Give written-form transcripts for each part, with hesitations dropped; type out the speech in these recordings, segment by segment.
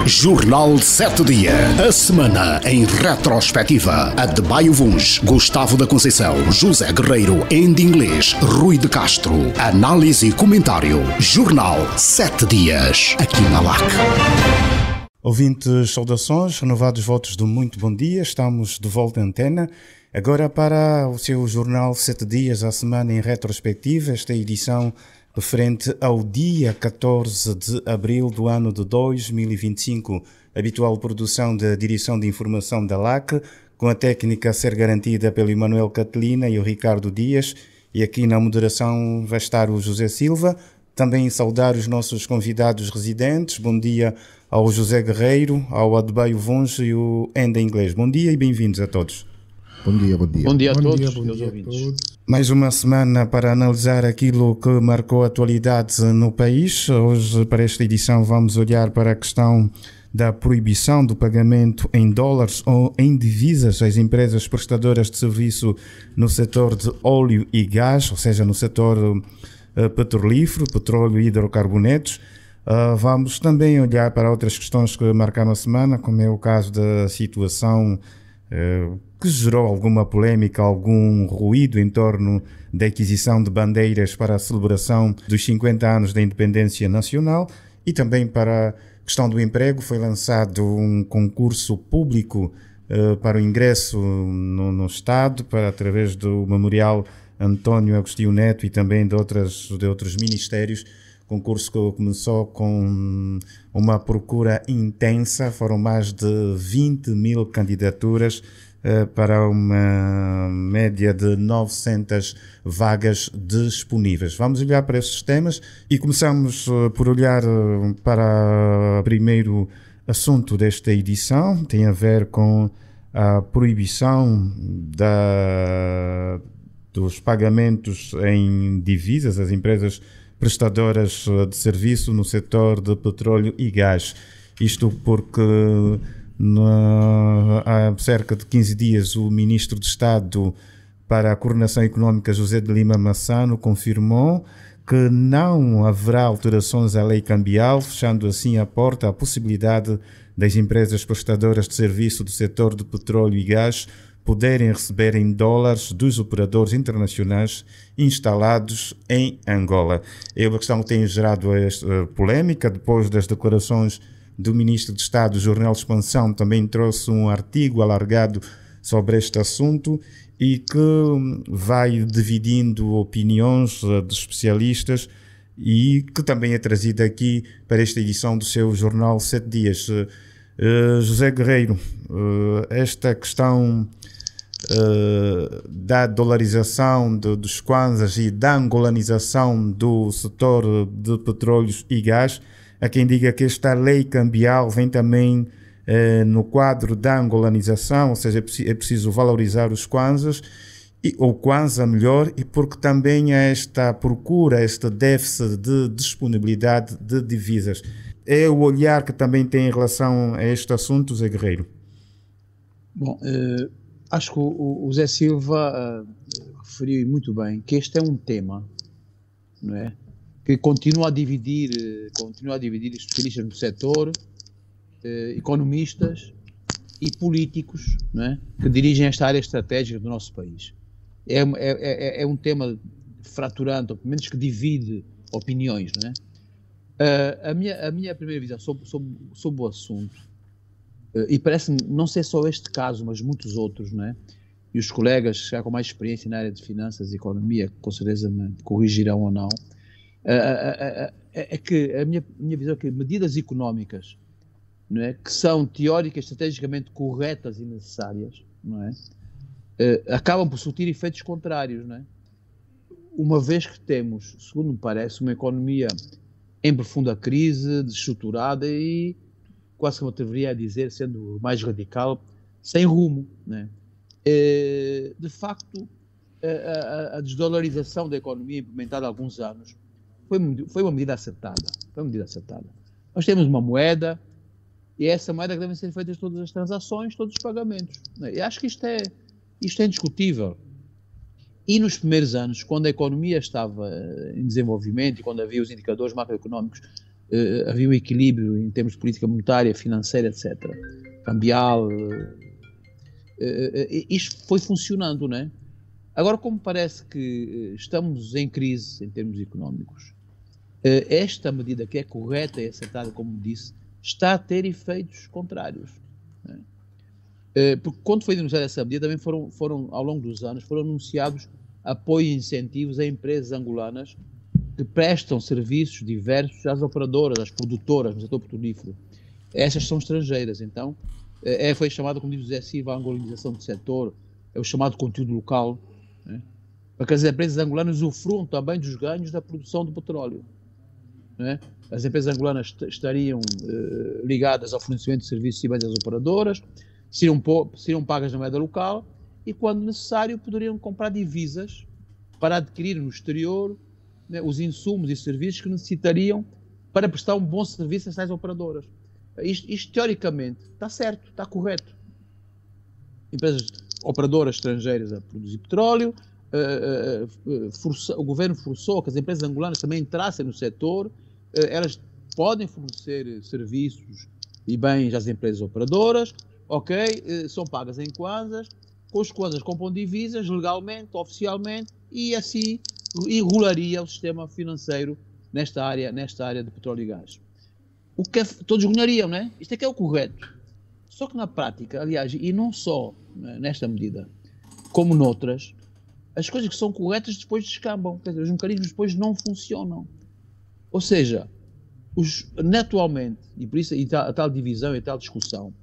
Jornal 7 Dias. A semana em retrospectiva. Adebayo Vuns, Gustavo da Conceição, José Guerreiro, Andy Inglês, Rui de Castro. Análise e comentário. Jornal 7 Dias. Aqui na LAC. Ouvintes, saudações, renovados votos de muito bom dia. Estamos de volta à antena. Agora para o seu Jornal 7 Dias, a semana em retrospectiva. Esta edição referente ao dia 14 de abril do ano de 2025. Habitual produção da Direção de Informação da LAC, com a técnica a ser garantida pelo Emanuel Catelina e o Ricardo Dias. E aqui na moderação vai estar o José Silva. Também saudar os nossos convidados residentes. Bom dia ao José Guerreiro, ao Adebayo Vuns e o Andy Inglês. Bom dia e bem-vindos a todos. Bom dia, bom dia. Bom dia a todos, meus ouvintes. Mais uma semana para analisar aquilo que marcou a atualidade no país. Hoje, para esta edição, vamos olhar para a questão da proibição do pagamento em dólares ou em divisas às empresas prestadoras de serviço no setor de óleo e gás, ou seja, no setor petrolífero, petróleo e hidrocarbonetos. Vamos também olhar para outras questões que marcaram a semana, como é o caso da situação que gerou alguma polémica, algum ruído em torno da aquisição de bandeiras para a celebração dos 50 anos da independência nacional, e também para a questão do emprego. Foi lançado um concurso público para o ingresso no Estado, através do Memorial António Agostinho Neto e também de outros ministérios. Concurso que começou com uma procura intensa. Foram mais de 20 mil candidaturas para uma média de 900 vagas disponíveis. Vamos olhar para esses temas e começamos por olhar para o primeiro assunto desta edição. Tem a ver com a proibição dos pagamentos em divisas às empresas prestadoras de serviço no setor de petróleo e gás. Isto porque há cerca de 15 dias o Ministro de Estado para a Coordenação Económica, José de Lima Massano, confirmou que não haverá alterações à lei cambial, fechando assim a porta à possibilidade das empresas prestadoras de serviço do setor de petróleo e gás poderem receber em dólares dos operadores internacionais instalados em Angola. É uma questão que tem gerado esta polémica. Depois das declarações do Ministro de Estado, o Jornal Expansão também trouxe um artigo alargado sobre este assunto e que vai dividindo opiniões de especialistas e que também é trazido aqui para esta edição do seu Jornal 7 Dias. José Guerreiro, esta questão da dolarização dos kwanzas e da angolanização do setor de petróleos e gás, há quem diga que esta lei cambial vem também no quadro da angolanização, ou seja, é preciso valorizar os kwanzas, ou kwanza melhor, e porque também há esta procura, este déficit de disponibilidade de divisas. É o olhar que também tem em relação a este assunto, Zé Guerreiro? Bom, acho que o Zé Silva referiu muito bem que este é um tema, não é? Que continua a dividir especialistas do setor, economistas e políticos, não é? Que dirigem esta área estratégica do nosso país. É um tema fraturante, ou pelo menos que divide opiniões, não é? A minha primeira visão sobre o assunto, e parece-me não ser só este caso, mas muitos outros, não é? E os colegas já com mais experiência na área de finanças e economia, com certeza me corrigirão ou não, é que a minha visão é que medidas económicas, não é, que são teóricas, estrategicamente corretas e necessárias, não é, acabam por surtir efeitos contrários, não é? Uma vez que temos, segundo me parece, uma economia em profunda crise, desestruturada e, quase que eu atreveria a dizer, sendo mais radical, sem rumo, né? De facto, a desdolarização da economia implementada há alguns anos foi uma medida acertada. Nós temos uma moeda e é essa moeda que devem ser feitas todas as transações, todos os pagamentos, né? E acho que isto é indiscutível. E nos primeiros anos, quando a economia estava em desenvolvimento e quando havia os indicadores macroeconómicos havia um equilíbrio em termos de política monetária, financeira, etc., cambial. Isto foi funcionando, não é? Agora, como parece que estamos em crise em termos económicos, esta medida, que é correta e acertada, como disse, está a ter efeitos contrários. Não é? Porque quando foi anunciada essa medida, também foram, ao longo dos anos, foram anunciados apoio e incentivos a empresas angolanas que prestam serviços diversos às operadoras, às produtoras no setor petrolífero. Essas são estrangeiras, então foi chamado, como diz o José Silva, a angolanização do setor, é o chamado conteúdo local, né? Para que as empresas angolanas usufruam também dos ganhos da produção do petróleo, né? As empresas angolanas estariam ligadas ao fornecimento de serviços e bens às operadoras, seriam pagas na moeda local e, quando necessário, poderiam comprar divisas para adquirir no exterior, né, os insumos e serviços que necessitariam para prestar um bom serviço às tais operadoras. Isto teoricamente está certo, está correto. Empresas operadoras estrangeiras a produzir petróleo, o governo forçou que as empresas angolanas também entrassem no setor, elas podem fornecer serviços e bens às empresas operadoras, ok, são pagas em kwanzas, com os kwanzas compram divisas legalmente, oficialmente, e assim regularia o sistema financeiro nesta área de petróleo e gás. O que todos ganhariam, não é? Isto é que é o correto. Só que na prática, aliás, e não só, né, nesta medida, como noutras, as coisas que são corretas depois descambam. Quer dizer, os mecanismos depois não funcionam. Ou seja, atualmente, e por isso a tal divisão e a tal discussão,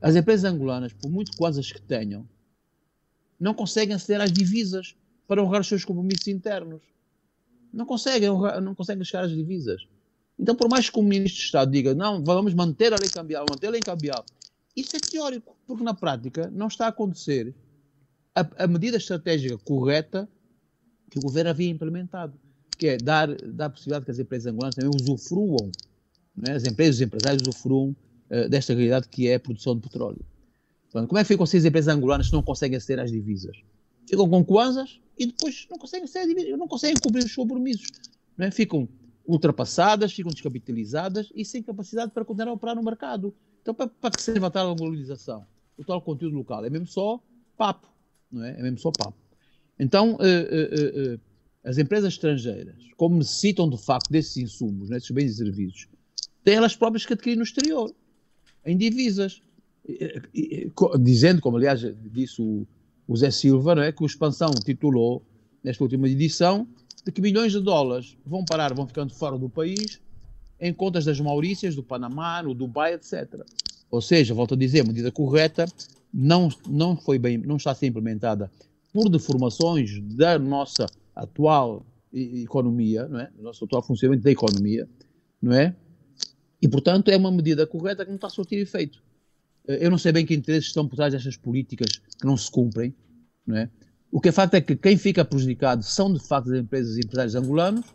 as empresas angolanas, por muito kwanzas que tenham, não conseguem aceder às divisas para honrar os seus compromissos internos. Não conseguem chegar às divisas. Então, por mais que o Ministro de Estado diga, não, vamos manter a lei cambial, isso é teórico, porque na prática não está a acontecer a medida estratégica correta que o governo havia implementado, que é dar a possibilidade que as empresas angolanas também usufruam, né? As empresas e os empresários usufruam desta realidade que é a produção de petróleo. Portanto, como é que ficam se as empresas angolanas não conseguem aceder às divisas? Ficam com kwanzas e depois não conseguem aceder às divisas, não conseguem cumprir os compromissos, não é? Ficam ultrapassadas, ficam descapitalizadas e sem capacidade para continuar a operar no mercado. Então, para que serve a tal globalização? O tal conteúdo local? É mesmo só papo, não é? É mesmo só papo. Então, as empresas estrangeiras, como necessitam de facto desses insumos, desses bens e serviços, têm elas próprias que adquirir no exterior, em divisas. Dizendo, como aliás disse o Zé Silva, não é? Que o Expansão titulou, nesta última edição, de que milhões de dólares vão ficando fora do país, em contas das Maurícias, do Panamá, no Dubai, etc. Ou seja, volto a dizer, a medida correta não está a ser implementada por deformações da nossa atual economia, não é? Do nosso atual funcionamento da economia, não é? E, portanto, é uma medida correta que não está a surtir efeito. Eu não sei bem que interesses estão por trás destas políticas que não se cumprem, não é? O que é facto é que quem fica prejudicado são, de facto, as empresas e empresários angolanos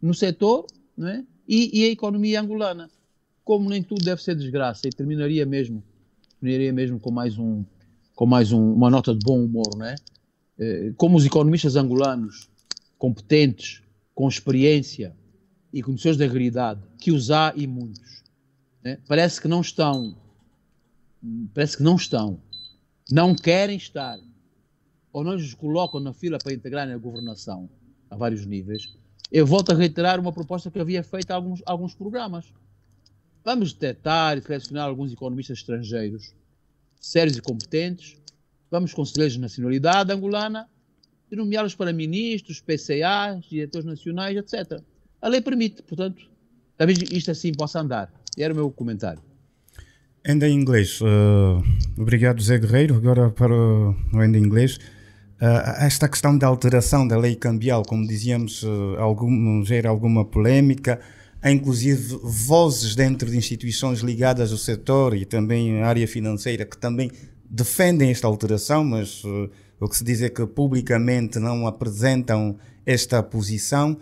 no setor, não é? E a economia angolana. Como nem tudo deve ser desgraça, e terminaria mesmo com mais uma nota de bom humor, não é? Como os economistas angolanos, competentes, com experiência e conhecedores da realidade, que os há e muitos, né? Parece que não querem estar, ou não os colocam na fila para integrarem a governação a vários níveis. Eu volto a reiterar uma proposta que havia feito há alguns programas. Vamos detectar e selecionar alguns economistas estrangeiros sérios e competentes, vamos conselheiros de nacionalidade angolana e nomeá-los para ministros, PCAs, diretores nacionais, etc. A lei permite, portanto, talvez isto assim possa andar. Era o meu comentário. Ainda em inglês. Obrigado, Zé Guerreiro. Agora para o ainda em inglês. Esta questão da alteração da lei cambial, como dizíamos, gera alguma polémica. Há inclusive vozes dentro de instituições ligadas ao setor e também à área financeira que também defendem esta alteração, mas o que se diz é que publicamente não apresentam esta posição.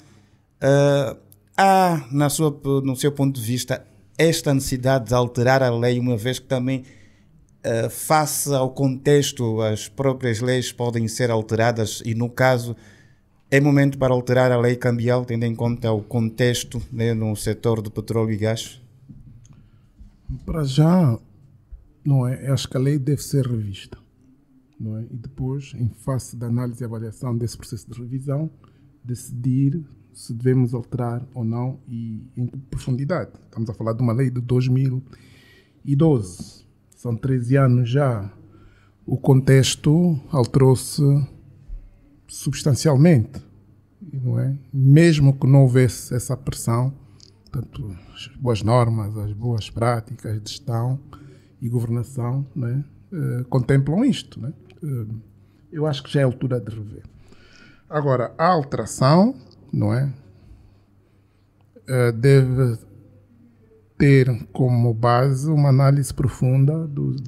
Há, no seu ponto de vista, esta necessidade de alterar a lei, uma vez que também, face ao contexto, as próprias leis podem ser alteradas e, no caso, É momento para alterar a lei cambial, tendo em conta o contexto, né, no setor do petróleo e gás? Para já, não é? Acho que a lei deve ser revista. Não é? E depois, em face da análise e avaliação desse processo de revisão, decidir se devemos alterar ou não e em que profundidade. Estamos a falar de uma lei de 2012. São 13 anos já. O contexto alterou-se substancialmente, não é? Mesmo que não houvesse essa pressão, portanto, as boas normas, as boas práticas de gestão e governação, não é? Contemplam isto, não é? Eu acho que já é a altura de rever. Agora, a alteração, não é? Deve ter como base uma análise profunda dos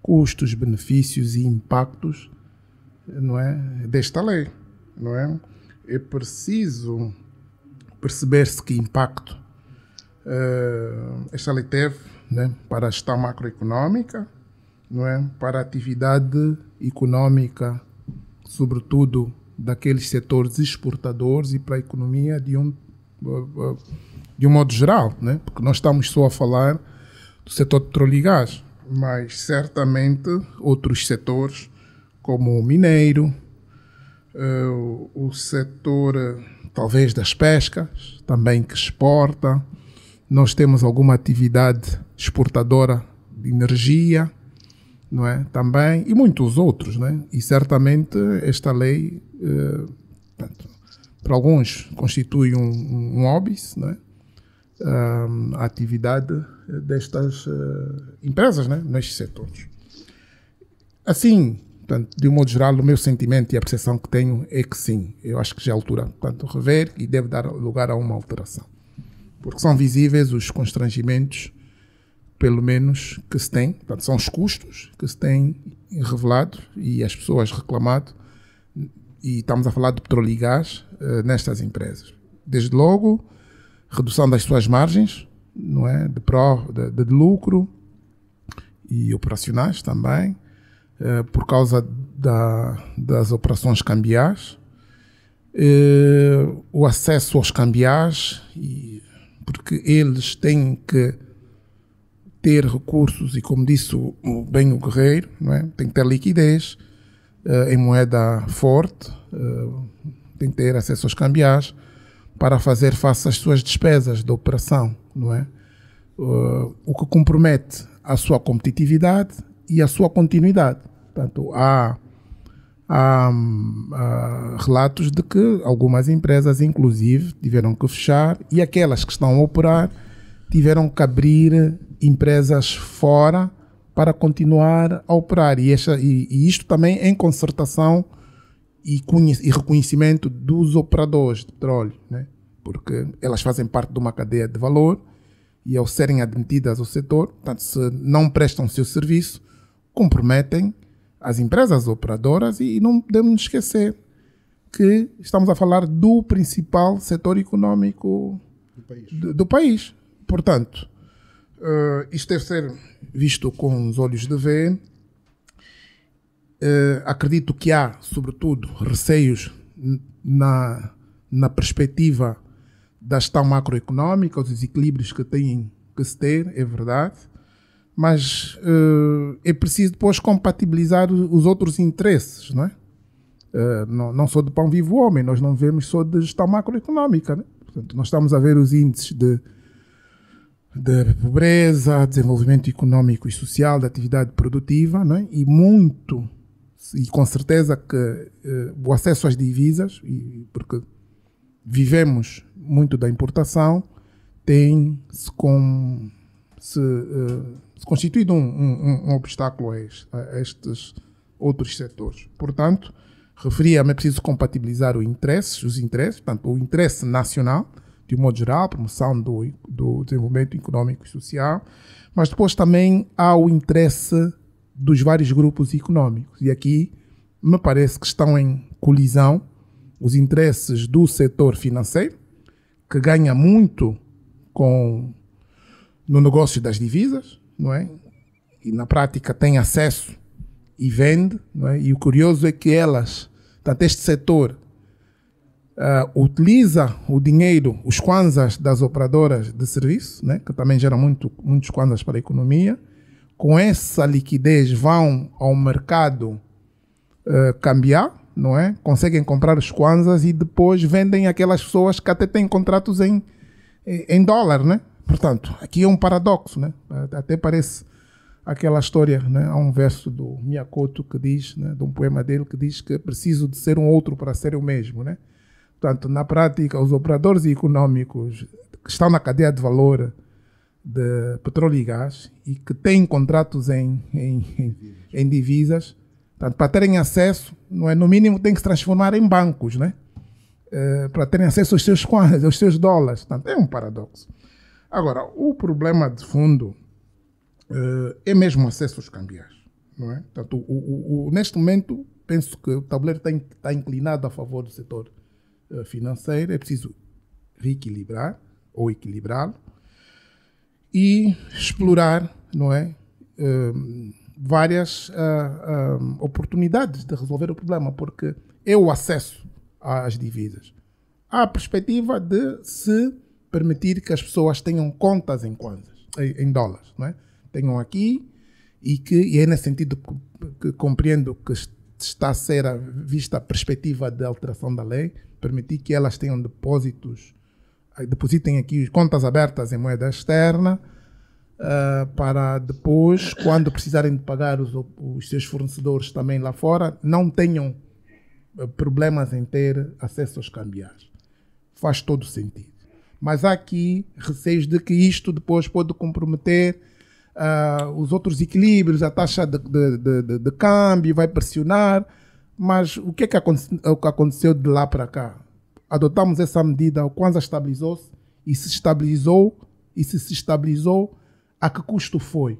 custos, benefícios e impactos, não é, desta lei, não é? É preciso perceber-se que impacto esta lei teve, né, para a gestão macroeconómica, não é, para a atividade económica, sobretudo daqueles setores exportadores, e para a economia de um modo geral, né? Porque nós estamos só a falar do setor de petróleo e gás, mas certamente outros setores, como o mineiro, o setor talvez das pescas, também que exporta. Nós temos alguma atividade exportadora de energia, não é? Também, e muitos outros, né? E certamente esta lei, portanto, para alguns constitui um hobby, não é? A atividade destas empresas, né? Nestes setores. Assim, portanto, de um modo geral, o meu sentimento e a percepção que tenho é que sim, eu acho que já é a altura, portanto, rever e deve dar lugar a uma alteração. Porque são visíveis os constrangimentos, pelo menos, que se têm, portanto, são os custos que se têm revelado e as pessoas reclamado, e estamos a falar de petróleo e gás nestas empresas. Desde logo, redução das suas margens, não é? de lucro e operacionais também, por causa das operações cambiais, o acesso aos cambiais, porque eles têm que ter recursos e, como disse bem o Guerreiro, não é? Tem que ter liquidez em moeda forte, tem que ter acesso aos cambiais para fazer face às suas despesas de operação, não é? O que compromete a sua competitividade e a sua continuidade. Portanto, há relatos de que algumas empresas, inclusive, tiveram que fechar, e aquelas que estão a operar tiveram que abrir empresas fora para continuar a operar. E isto também em concertação e reconhecimento dos operadores de petróleo, né? Porque elas fazem parte de uma cadeia de valor e, ao serem admitidas ao setor, portanto, se não prestam o seu serviço, comprometem as empresas operadoras, e não podemos nos esquecer que estamos a falar do principal setor econômico do país. Portanto, isto deve ser visto com os olhos de ver. Acredito que há, sobretudo, receios na perspectiva da gestão macroeconómica, os desequilíbrios que têm que se ter, é verdade, mas é preciso depois compatibilizar os outros interesses, não é? Não sou de pão vivo homem, nós não vemos só de gestão macroeconómica, né? Portanto, nós estamos a ver os índices de pobreza, desenvolvimento económico e social, da atividade produtiva, não é? E com certeza que o acesso às divisas, porque vivemos muito da importação, tem-se constituído um obstáculo a estes outros setores. Portanto, referia-me, é preciso compatibilizar os interesses, portanto, o interesse nacional, de um modo geral, a promoção do desenvolvimento económico e social, mas depois também há o interesse dos vários grupos económicos. E aqui me parece que estão em colisão os interesses do setor financeiro, que ganha muito no negócio das divisas, não é? E na prática tem acesso e vende, não é? E o curioso é que elas Portanto, este setor utiliza o dinheiro, os kwanzas das operadoras de serviço, né, que também geram muitos kwanzas para a economia. Com essa liquidez vão ao mercado cambiar, não é? Conseguem comprar os kwanzas e depois vendem aquelas pessoas que até têm contratos em dólar, né? Portanto, aqui é um paradoxo, né? Até parece aquela história, né? Há um verso do Miyakoto que diz, né, de um poema dele, que diz que é preciso de ser um outro para ser o mesmo, né? Portanto, na prática, os operadores econômicos que estão na cadeia de valor de petróleo e gás e que têm contratos em divisas, portanto, para terem acesso, não é, no mínimo tem que se transformar em bancos, né? Para terem acesso aos seus kwanzas, aos seus dólares. Portanto, é um paradoxo. Agora, o problema de fundo é mesmo o acesso aos cambiais, não é? Portanto, neste momento, penso que o tabuleiro está inclinado a favor do setor financeiro. É preciso reequilibrar ou equilibrá-lo e explorar, não é, várias oportunidades de resolver o problema, porque é o acesso às divisas. Há a perspectiva de se permitir que as pessoas tenham contas em kwanzas, em dólares, não é? Tenham aqui e é nesse sentido que compreendo que está a ser vista a perspectiva de alteração da lei, permitir que elas tenham depositem aqui contas abertas em moeda externa, para depois, quando precisarem de pagar os seus fornecedores também lá fora, não tenham problemas em ter acesso aos cambiais. Faz todo sentido. Mas há aqui receios de que isto depois pode comprometer os outros equilíbrios, a taxa de câmbio vai pressionar. Mas o que aconteceu de lá para cá? Adotamos essa medida, o Kwanza estabilizou-se e se estabilizou, a que custo foi?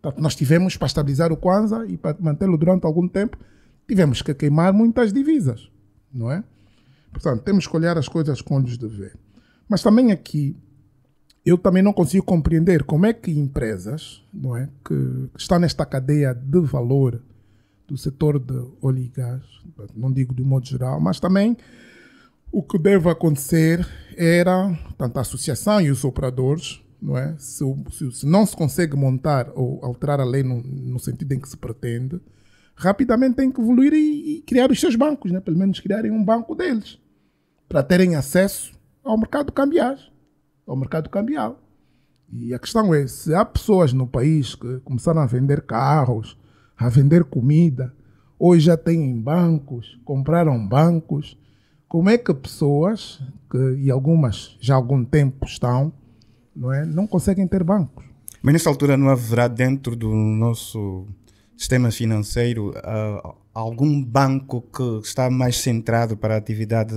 Portanto, nós tivemos, para estabilizar o Kwanza e para mantê-lo durante algum tempo, tivemos que queimar muitas divisas, não é? Portanto, temos que olhar as coisas com olhos de ver. Mas também aqui, eu também não consigo compreender como é que empresas, não é, que estão nesta cadeia de valor do setor de óleo e gás, não digo de um modo geral, mas também o que deve acontecer era, tanto a associação e os operadores, não é? Se não se consegue montar ou alterar a lei no sentido em que se pretende, rapidamente tem que evoluir e criar os seus bancos, né? Pelo menos criarem um banco deles, para terem acesso ao mercado cambial. E a questão é, se há pessoas no país que começaram a vender carros, a vender comida, hoje já têm bancos, compraram bancos, como é que pessoas, e algumas já há algum tempo estão, não conseguem ter bancos? Mas nesta altura não haverá dentro do nosso sistema financeiro algum banco que está mais centrado para a atividade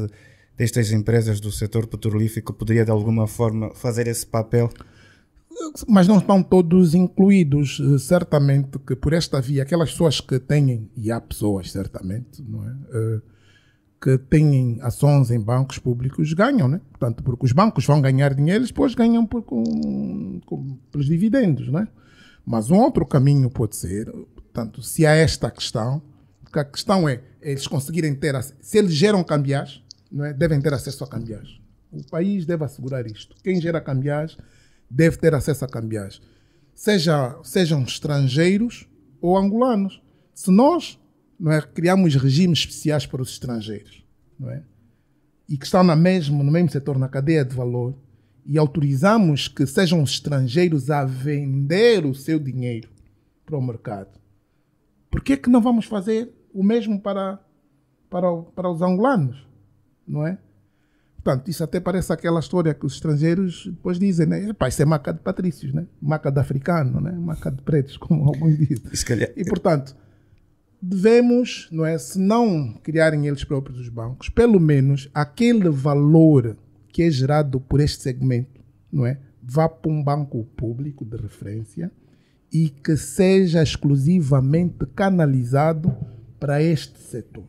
destas empresas do setor petrolífero que poderia de alguma forma fazer esse papel? Mas não estão todos incluídos. Certamente que por esta via, aquelas pessoas que têm, e há pessoas certamente, não é, que têm ações em bancos públicos, ganham, né? Portanto, porque os bancos vão ganhar dinheiro e depois ganham pelos dividendos, né? Mas um outro caminho pode ser, portanto, se há esta questão, porque a questão é eles conseguirem ter, se eles geram cambiais, não é, devem ter acesso a cambiais. O país deve assegurar isto. Quem gera cambiais deve ter acesso a cambiais. Sejam estrangeiros ou angolanos. Se nós, não é, criamos regimes especiais para os estrangeiros, não é, e que estão no mesmo setor, na cadeia de valor, e autorizamos que sejam os estrangeiros a vender o seu dinheiro para o mercado, por que é que não vamos fazer o mesmo para os angolanos? Não é? Portanto, isso até parece aquela história que os estrangeiros depois dizem, né? Isso é maca de patrícios, né? Maca de africano, né? Maca de pretos, como alguns dizem. E, portanto, devemos, não é, se não criarem eles próprios os bancos, pelo menos aquele valor que é gerado por este segmento, não é, vá para um banco público de referência e que seja exclusivamente canalizado para este setor.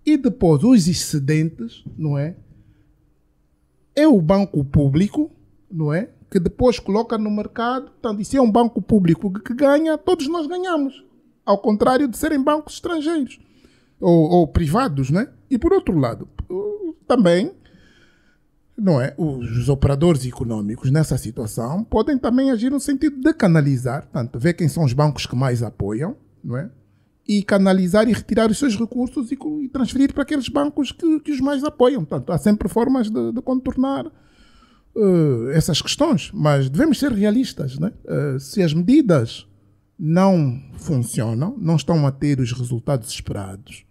E depois os excedentes, não é o banco público, não é, que depois coloca no mercado. Portanto, e se é um banco público que ganha, todos nós ganhamos, ao contrário de serem bancos estrangeiros. ou privados, né? E por outro lado, também, não é, os operadores econômicos nessa situação podem também agir no sentido de canalizar, portanto, ver quem são os bancos que mais apoiam, não é? E canalizar e retirar os seus recursos e transferir para aqueles bancos que os mais apoiam. Portanto, há sempre formas de contornar essas questões, mas devemos ser realistas, né? Se as medidas não funcionam, não estão a ter os resultados esperados,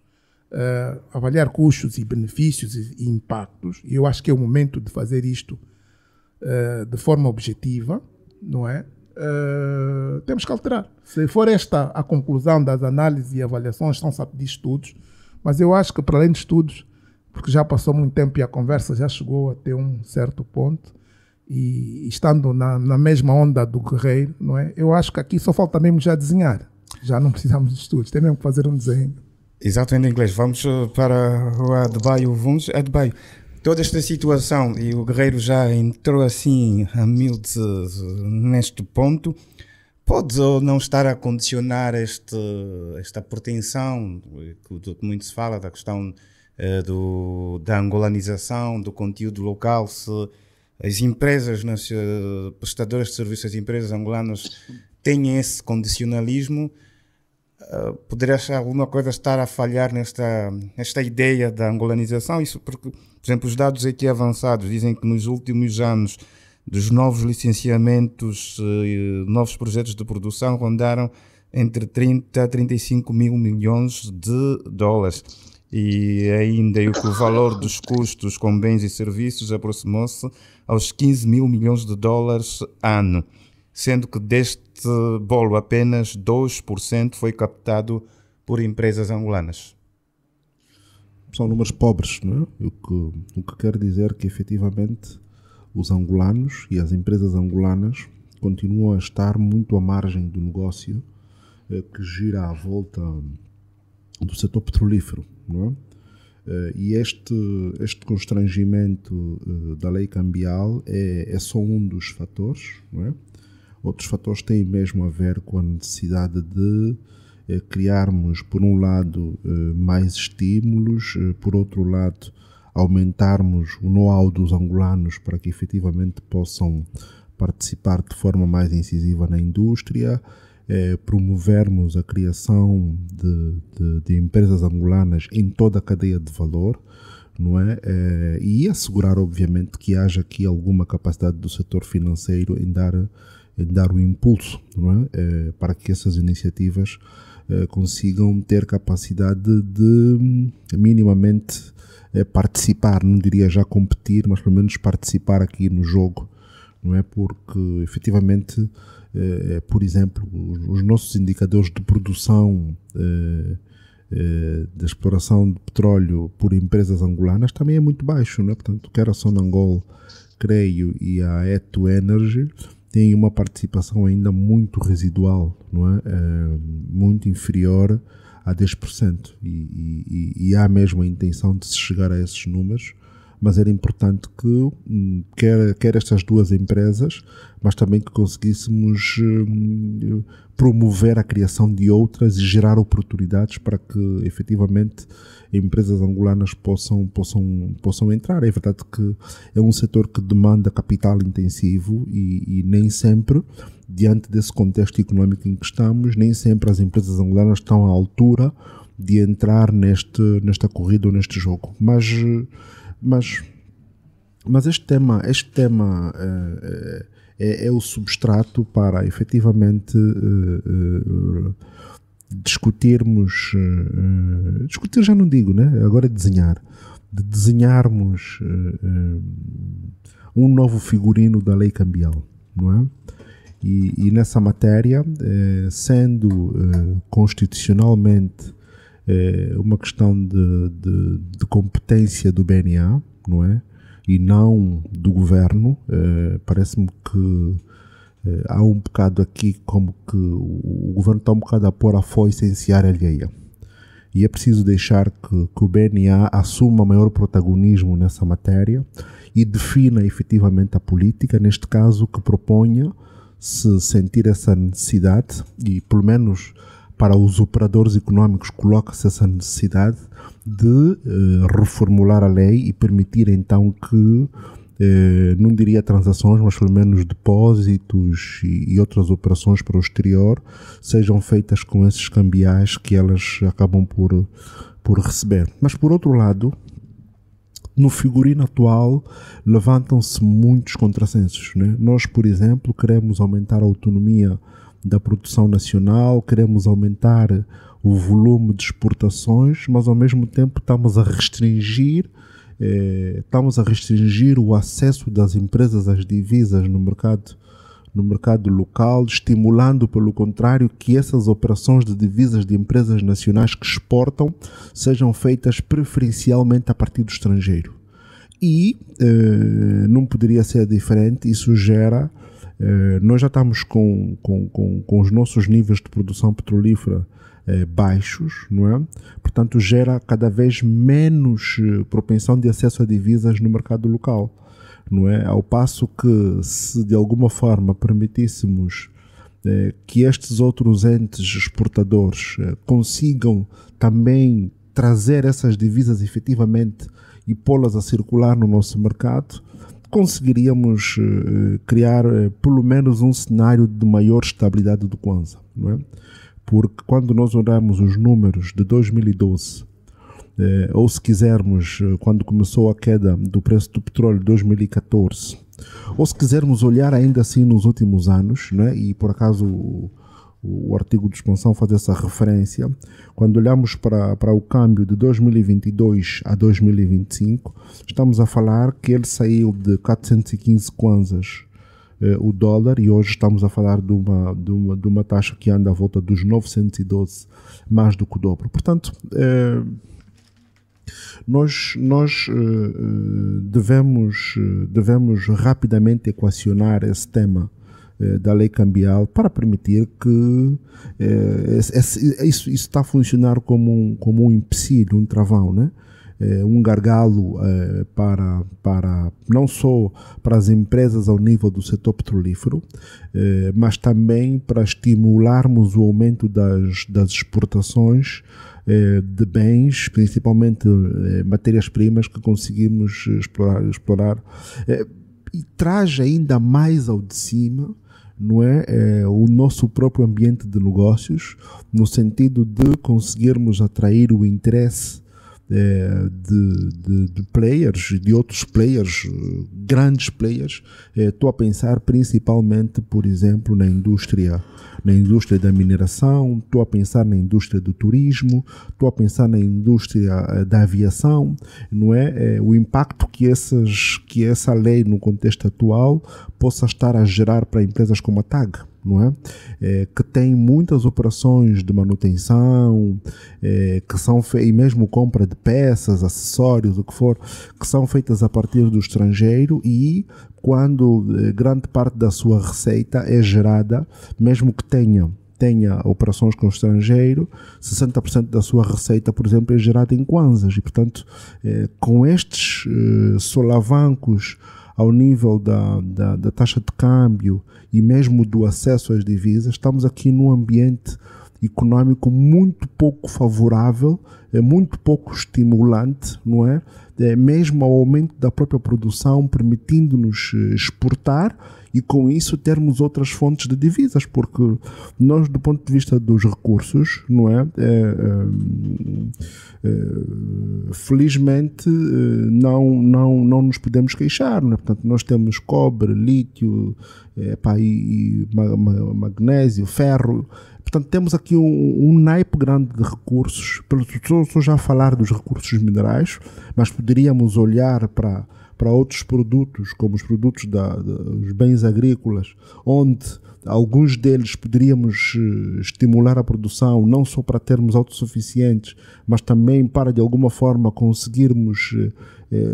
avaliar custos e benefícios e impactos, e eu acho que é o momento de fazer isto de forma objetiva, não é? Temos que alterar. Se for esta a conclusão das análises e avaliações, estão-se a pedir estudos, mas eu acho que para além de estudos, porque já passou muito tempo e a conversa já chegou até um certo ponto, e estando na mesma onda do Guerreiro, não é? Eu acho que aqui só falta mesmo já desenhar, já não precisamos de estudos, tem mesmo que fazer um desenho. Exatamente, em inglês. Vamos para o Adebayo Vuns. Adebayo, toda esta situação, e o Guerreiro já entrou assim a miúde neste ponto, pode ou não estar a condicionar esta pretensão que muito se fala da questão da angolanização do conteúdo local, se as empresas, prestadoras de serviços, as empresas angolanas têm esse condicionalismo, poderia achar alguma coisa estar a falhar nesta ideia da angolanização? Isso porque, por exemplo, os dados aqui avançados dizem que nos últimos anos dos novos licenciamentos, novos projetos de produção rondaram entre 30 a 35 mil milhões de dólares. E ainda que o valor dos custos com bens e serviços aproximou-se aos 15 mil milhões de dólares ano, sendo que deste bolo apenas 2% foi captado por empresas angolanas. São números pobres, não é? O que quer dizer que efetivamente os angolanos e as empresas angolanas continuam a estar muito à margem do negócio que gira à volta do setor petrolífero, não é? E este constrangimento da lei cambial é só um dos fatores, não é? Outros fatores têm mesmo a ver com a necessidade de criarmos, por um lado, mais estímulos, por outro lado, aumentarmos o know-how dos angolanos para que efetivamente possam participar de forma mais incisiva na indústria, promovermos a criação de empresas angolanas em toda a cadeia de valor, não é? E assegurar, obviamente, que haja aqui alguma capacidade do setor financeiro em dar o impulso, não é? Para que essas iniciativas consigam ter capacidade de minimamente participar, não diria já competir, mas pelo menos participar aqui no jogo, não é? Porque efetivamente, por exemplo, os nossos indicadores de produção de exploração de petróleo por empresas angolanas também é muito baixo, não é? Portanto, quer a Sonangol, creio, e a Eto Energy têm uma participação ainda muito residual, não é? Muito inferior a 10%, e há mesmo a intenção de se chegar a esses números, mas era importante que quer estas duas empresas, mas também que conseguíssemos promover a criação de outras e gerar oportunidades para que efetivamente empresas angolanas possam entrar. É verdade que é um setor que demanda capital intensivo e nem sempre, diante desse contexto económico em que estamos, nem sempre as empresas angolanas estão à altura de entrar nesta corrida ou neste jogo. Mas este tema é o substrato para efetivamente discutirmos, discutir já não digo, né? Agora desenharmos um novo figurino da lei cambial, não é? E nessa matéria, sendo constitucionalmente uma questão de competência do BNA, não é? E não do governo, parece-me que há um bocado aqui como que o governo está um bocado a pôr a foice em seara alheia. E é preciso deixar que o BNA assuma maior protagonismo nessa matéria e defina efetivamente a política, neste caso que proponha, se sentir essa necessidade, e pelo menos para os operadores econômicos, coloca-se essa necessidade de reformular a lei e permitir então que, não diria transações, mas pelo menos depósitos e outras operações para o exterior sejam feitas com esses cambiais que elas acabam por receber. Mas por outro lado, no figurino atual levantam-se muitos contrassensos, né? Nós, por exemplo, queremos aumentar a autonomia da produção nacional, queremos aumentar o volume de exportações, mas ao mesmo tempo estamos a restringir o acesso das empresas às divisas no mercado local, estimulando, pelo contrário, que essas operações de divisas de empresas nacionais que exportam sejam feitas preferencialmente a partir do estrangeiro. E não poderia ser diferente, isso gera... nós já estamos com os nossos níveis de produção petrolífera baixos, não é? Portanto, gera cada vez menos propensão de acesso a divisas no mercado local, não é? Ao passo que, se de alguma forma permitíssemos que estes outros entes exportadores consigam também trazer essas divisas efetivamente e pô-las a circular no nosso mercado, conseguiríamos criar pelo menos um cenário de maior estabilidade do Kwanza, não é? Porque quando nós olhamos os números de 2012, ou se quisermos, quando começou a queda do preço do petróleo de 2014, ou se quisermos olhar ainda assim nos últimos anos, né? E por acaso o artigo de expansão faz essa referência, quando olhamos para o câmbio de 2022 a 2025, estamos a falar que ele saiu de 415 kwanzas o dólar, e hoje estamos a falar de uma taxa que anda à volta dos 912, mais do que o dobro. Portanto, nós devemos rapidamente equacionar esse tema da lei cambial para permitir que isso está a funcionar como um empecilho, um travão, né? Um gargalo para não só para as empresas ao nível do setor petrolífero, mas também para estimularmos o aumento das exportações de bens, principalmente matérias-primas que conseguimos explorar e traz ainda mais ao de cima, não é, o nosso próprio ambiente de negócios, no sentido de conseguirmos atrair o interesse de players, de outros players, grandes players. Estou a pensar principalmente, por exemplo, na indústria da mineração, estou a pensar na indústria do turismo, estou a pensar na indústria da aviação, não é? O impacto que essa lei no contexto atual possa estar a gerar para empresas como a TAG, não é? Que tem muitas operações de manutenção, que são e mesmo compra de peças, acessórios, o que for, que são feitas a partir do estrangeiro, e quando grande parte da sua receita é gerada, mesmo que tenha operações com o estrangeiro, 60% da sua receita, por exemplo, é gerada em kwanzas, e portanto, com estes solavancos ao nível da taxa de câmbio e mesmo do acesso às divisas, estamos aqui num ambiente econômico muito pouco favorável, muito pouco estimulante, não é? Mesmo ao aumento da própria produção, permitindo-nos exportar e com isso termos outras fontes de divisas, porque nós, do ponto de vista dos recursos, não é? Felizmente não nos podemos queixar, não é? Portanto, nós temos cobre, lítio, e magnésio, ferro. Portanto, temos aqui um naipe grande de recursos. Estou já a falar dos recursos minerais, mas poderíamos olhar para outros produtos, como os produtos dos bens agrícolas, onde alguns deles poderíamos estimular a produção, não só para termos autossuficientes, mas também para, de alguma forma, conseguirmos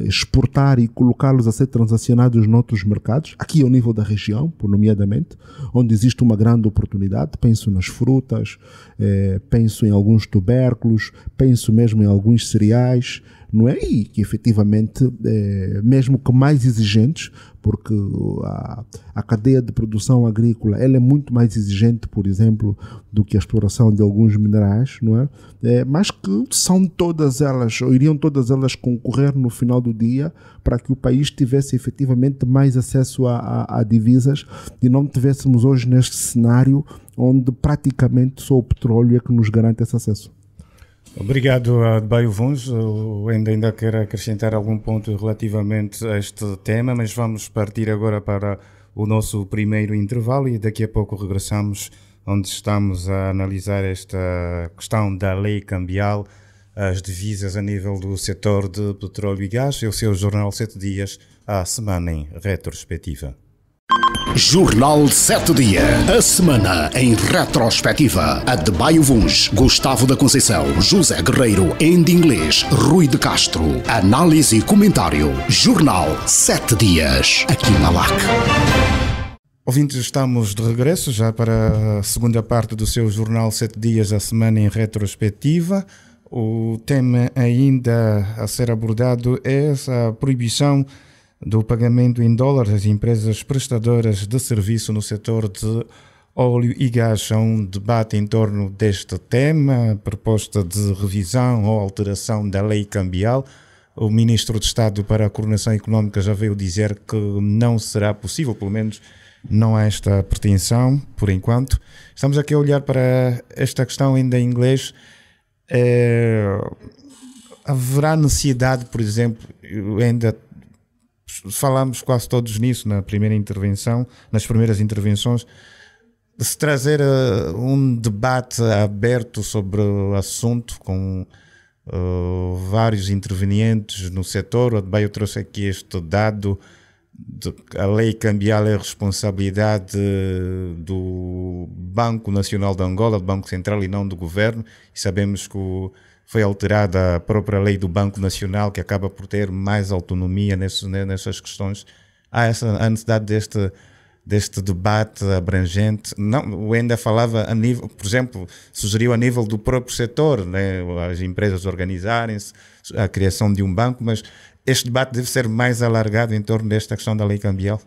exportar e colocá-los a ser transacionados noutros mercados, aqui ao nível da região, nomeadamente, onde existe uma grande oportunidade. Penso nas frutas, penso em alguns tubérculos, penso mesmo em alguns cereais, não é? E que efetivamente, mesmo que mais exigentes, porque a cadeia de produção agrícola ela é muito mais exigente, por exemplo, do que a exploração de alguns minerais, não é? Mas que são todas elas, ou iriam todas elas concorrer no final do dia para que o país tivesse efetivamente mais acesso a divisas e não tivéssemos hoje neste cenário onde praticamente só o petróleo é que nos garante esse acesso. Obrigado, Adebayo Vuns. Eu ainda quero acrescentar algum ponto relativamente a este tema, mas vamos partir agora para o nosso primeiro intervalo e daqui a pouco regressamos, onde estamos a analisar esta questão da lei cambial, as divisas a nível do setor de petróleo e gás e o seu jornal 7 dias, a semana em retrospectiva. Jornal 7 Dias, a semana em retrospectiva. Adebayo Vuns, Gustavo da Conceição, José Guerreiro, em inglês, Rui de Castro. Análise e comentário. Jornal 7 Dias, aqui na LAC. Ouvintes, estamos de regresso já para a segunda parte do seu Jornal 7 Dias, a semana em retrospectiva. O tema ainda a ser abordado é essa proibição do pagamento em dólares às empresas prestadoras de serviço no setor de óleo e gás. Há um debate em torno deste tema, proposta de revisão ou alteração da lei cambial. O Ministro de Estado para a Coordenação Económica já veio dizer que não será possível, pelo menos não há esta pretensão, por enquanto. Estamos aqui a olhar para esta questão ainda em inglês. Haverá necessidade, por exemplo, ainda falamos quase todos nisso na primeira intervenção, nas primeiras intervenções, de se trazer um debate aberto sobre o assunto com vários intervenientes no setor. O Adebayo trouxe aqui este dado de que a lei cambial é responsabilidade do Banco Nacional de Angola, do Banco Central, e não do Governo, e sabemos que foi alterada a própria lei do Banco Nacional, que acaba por ter mais autonomia nessas questões. Há a necessidade deste debate abrangente. Não, o ainda falava a nível, por exemplo, sugeriu a nível do próprio setor, né, as empresas organizarem-se, a criação de um banco, mas este debate deve ser mais alargado em torno desta questão da lei cambial?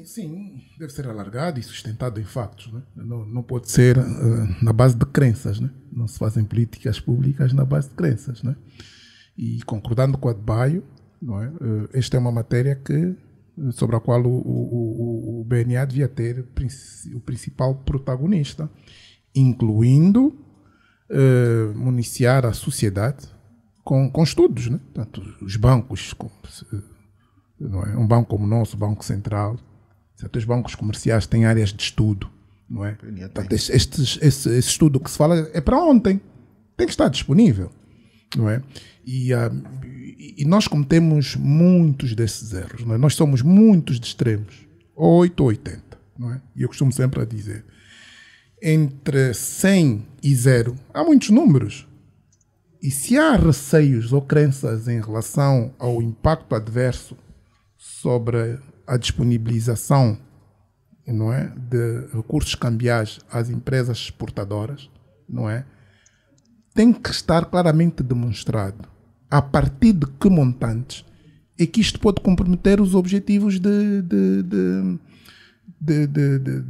Sim, deve ser alargado e sustentado em factos, né? Não pode ser na base de crenças, né? Não se fazem políticas públicas na base de crenças, né? E concordando com o Adebayo, não é? Esta é uma matéria sobre a qual o BNA devia ter o principal protagonista, incluindo municiar a sociedade com estudos, né? Tanto os bancos, não é? Um banco como o nosso, o Banco Central, certos bancos comerciais têm áreas de estudo, não é? Portanto, esse estudo que se fala é para ontem, tem que estar disponível, não é? E nós cometemos muitos desses erros, não é? Nós somos muitos de extremos, 8 ou 80, não é? E eu costumo sempre a dizer, entre 100 e 0 há muitos números. E se há receios ou crenças em relação ao impacto adverso sobre a disponibilização, não é, de recursos cambiais às empresas exportadoras, não é, tem que estar claramente demonstrado a partir de que montantes é que isto pode comprometer os objetivos de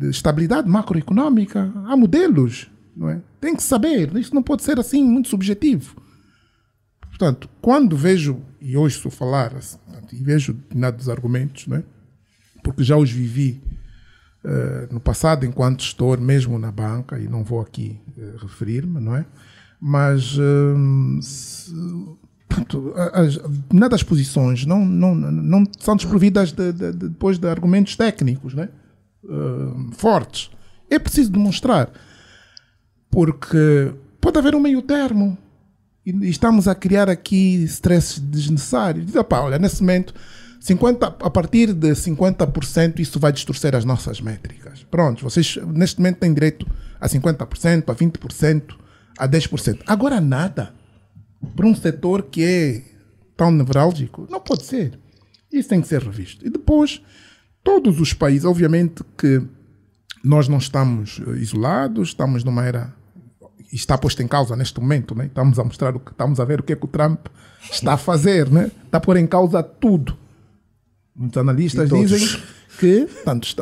estabilidade macroeconómica. Há modelos, não é? Tem que saber, isto não pode ser assim muito subjetivo. Portanto, quando vejo, e hoje estou a falar, e vejo determinados argumentos, não é? Porque já os vivi no passado enquanto gestor, mesmo na banca, e não vou aqui referir-me, não é? Mas determinadas posições não são desprovidas depois de argumentos técnicos, não é? Fortes. É preciso demonstrar, porque pode haver um meio termo. E estamos a criar aqui stress desnecessário. Diz, olha, nesse momento, a partir de 50% isso vai distorcer as nossas métricas. Pronto, vocês neste momento têm direito a 50%, a 20%, a 10%. Agora nada. Para um setor que é tão nevrálgico, não pode ser. Isso tem que ser revisto. E depois, todos os países, obviamente que nós não estamos isolados, estamos numa era está posto em causa neste momento, né? Estamos a ver o que é que o Trump está a fazer, né? Está a pôr em causa tudo. Muitos analistas dizem que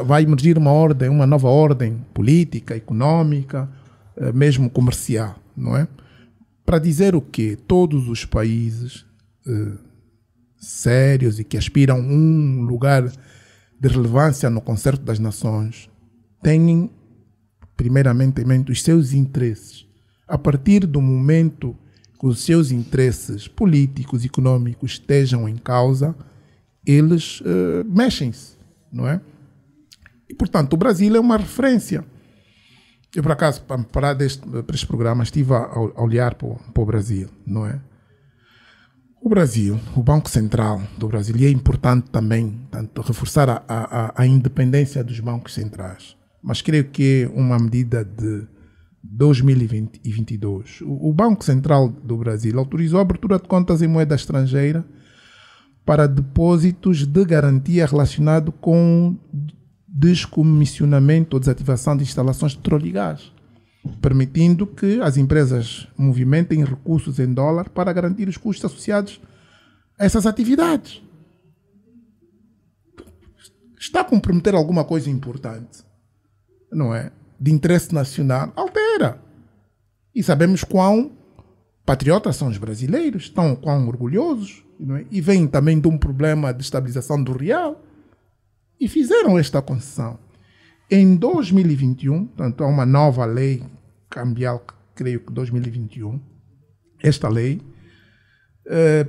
vai emergir uma nova ordem política, econômica, mesmo comercial, não é? Para dizer o quê? Todos os países sérios e que aspiram a um lugar de relevância no concerto das nações têm primeiramente em mente os seus interesses. A partir do momento que os seus interesses políticos e econômicos estejam em causa, eles mexem-se, não é? E, portanto, o Brasil é uma referência. Eu, por acaso, para parar para este programa, estive a olhar para o Brasil, não é? O Brasil, o Banco Central do Brasil, e é importante também reforçar a independência dos bancos centrais, mas creio que é uma medida de 2022. O Banco Central do Brasil autorizou a abertura de contas em moeda estrangeira para depósitos de garantia relacionado com descomissionamento ou desativação de instalações de petróleo e gás, permitindo que as empresas movimentem recursos em dólar para garantir os custos associados a essas atividades. Está a comprometer alguma coisa importante, não é? De interesse nacional, altera. E sabemos quão patriotas são os brasileiros, quão orgulhosos, não é? E vêm também de um problema de estabilização do real e fizeram esta concessão. Em 2021, portanto, há uma nova lei cambial, creio que 2021, esta lei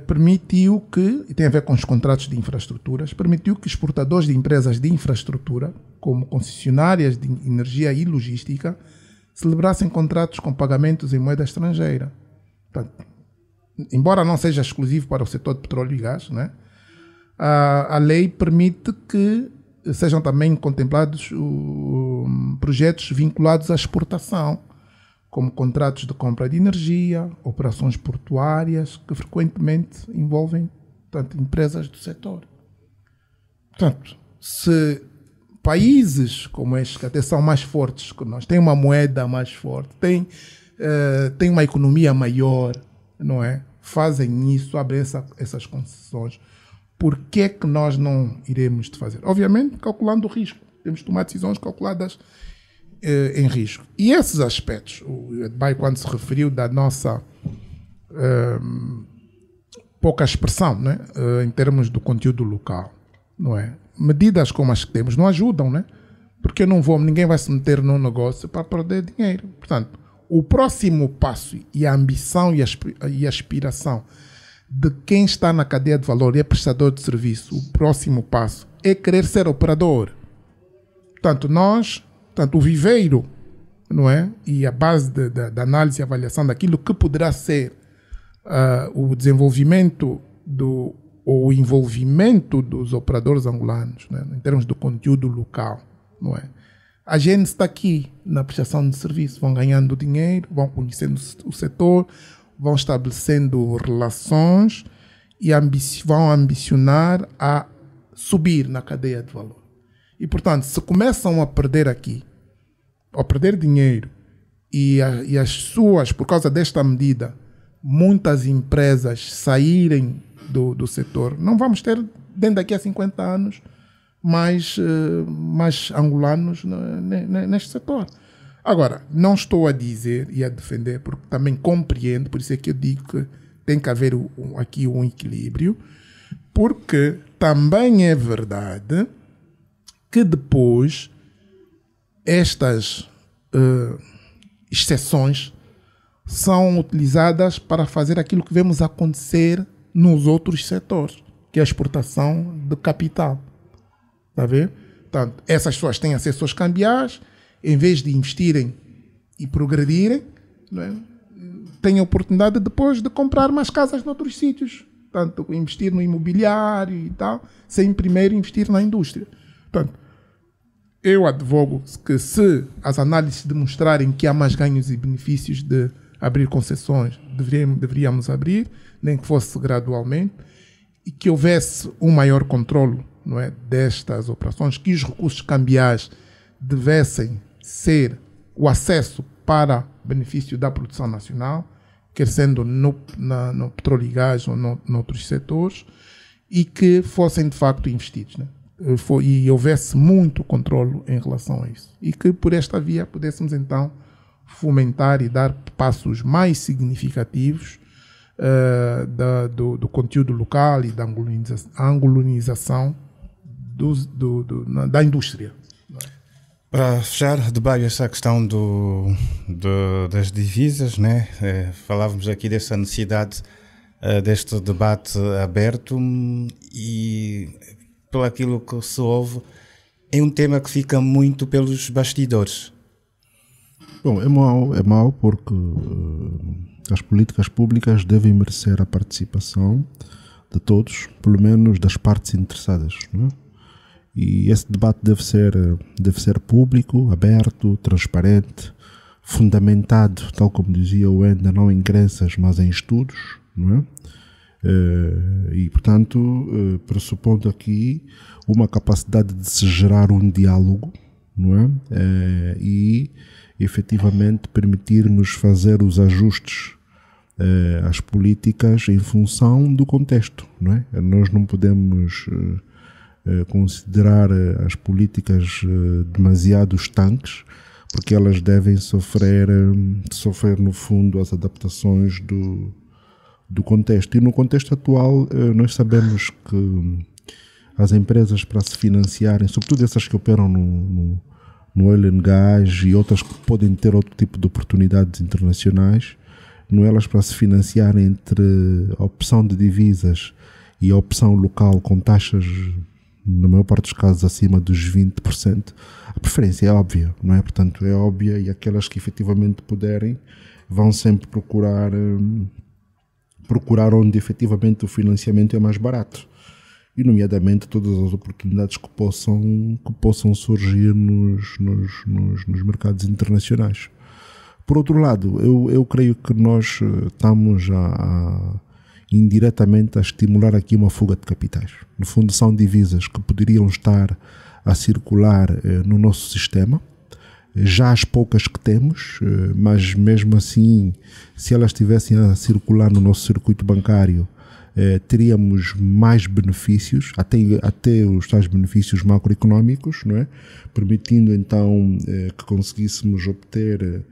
permitiu que, e tem a ver com os contratos de infraestruturas, permitiu que exportadores de empresas de infraestrutura, como concessionárias de energia e logística, celebrassem contratos com pagamentos em moeda estrangeira. Portanto, embora não seja exclusivo para o setor de petróleo e gás, né, a lei permite que sejam também contemplados projetos vinculados à exportação, como contratos de compra de energia, operações portuárias, que frequentemente envolvem, portanto, empresas do setor. Portanto, se países como estes, que até são mais fortes que nós, têm uma moeda mais forte, têm uma economia maior, não é? Fazem isso, abrem essas concessões. Por que é que nós não iremos fazer? Obviamente, calculando o risco. Temos de tomar decisões calculadas em risco. E esses aspectos, o Edbai, quando se referiu da nossa pouca expressão, né, em termos do conteúdo local, não é? Medidas como as que temos não ajudam, né? Porque ninguém vai se meter num negócio para perder dinheiro. Portanto, o próximo passo e a ambição e a aspiração de quem está na cadeia de valor e é prestador de serviço, o próximo passo é querer ser operador. Portanto, o viveiro, não é? E a base da análise e avaliação daquilo que poderá ser o desenvolvimento ou o envolvimento dos operadores angolanos, né? Em termos do conteúdo local, não é? A gente está aqui na prestação de serviço, vão ganhando dinheiro, vão conhecendo o setor, vão estabelecendo relações e vão ambicionar a subir na cadeia de valor. E, portanto, se começam a perder aqui, a perder dinheiro, e as suas, por causa desta medida, muitas empresas saírem do setor, não vamos ter, dentro daqui a 50 anos, mais angolanos neste setor. Agora, não estou a dizer e a defender, porque também compreendo, por isso é que eu digo que tem que haver aqui um equilíbrio, porque também é verdade que depois estas exceções são utilizadas para fazer aquilo que vemos acontecer nos outros setores, que é a exportação de capital. Está a ver? Portanto, essas pessoas têm acesso aos cambiais, em vez de investirem e progredirem, não é? Têm a oportunidade depois de comprar mais casas noutros sítios. Portanto, investir no imobiliário e tal, sem primeiro investir na indústria. Portanto, eu advogo que se as análises demonstrarem que há mais ganhos e benefícios de abrir concessões, deveríamos abrir, nem que fosse gradualmente, e que houvesse um maior controle, não é, destas operações, que os recursos cambiais devessem ser o acesso para benefício da produção nacional, quer sendo no petróleo e gás ou noutros setores, e que fossem de facto investidos, né? E houvesse muito controle em relação a isso. E que por esta via pudéssemos então fomentar e dar passos mais significativos do conteúdo local e da angolanização da indústria. Para fechar, debaixo essa questão das divisas, né? Falávamos aqui dessa necessidade deste debate aberto e pelo aquilo que se ouve, é um tema que fica muito pelos bastidores. Bom, é mau porque as políticas públicas devem merecer a participação de todos, pelo menos das partes interessadas, não é? E esse debate deve ser público, aberto, transparente, fundamentado, tal como dizia o Wenda, não em crenças, mas em estudos, não é? E, portanto, pressupondo aqui uma capacidade de se gerar um diálogo, não é? E, efetivamente, permitirmos fazer os ajustes às políticas em função do contexto, não é? Nós não podemos considerar as políticas demasiado estanques, porque elas devem sofrer no fundo as adaptações do contexto. E no contexto atual nós sabemos que as empresas, para se financiarem, sobretudo essas que operam no oil and gas e outras que podem ter outro tipo de oportunidades internacionais, elas para se financiarem entre a opção de divisas e a opção local com taxas, na maior parte dos casos, acima dos 20%, a preferência é óbvia, não é? Portanto, é óbvia, e aquelas que efetivamente puderem vão sempre procurar onde efetivamente o financiamento é mais barato, e nomeadamente todas as oportunidades que possam surgir nos mercados internacionais. Por outro lado, eu creio que nós estamos indiretamente a estimular aqui uma fuga de capitais. No fundo, são divisas que poderiam estar a circular no nosso sistema, já as poucas que temos, mas mesmo assim, se elas estivessem a circular no nosso circuito bancário, teríamos mais benefícios, até os tais benefícios macroeconómicos, não é? Permitindo então que conseguíssemos obter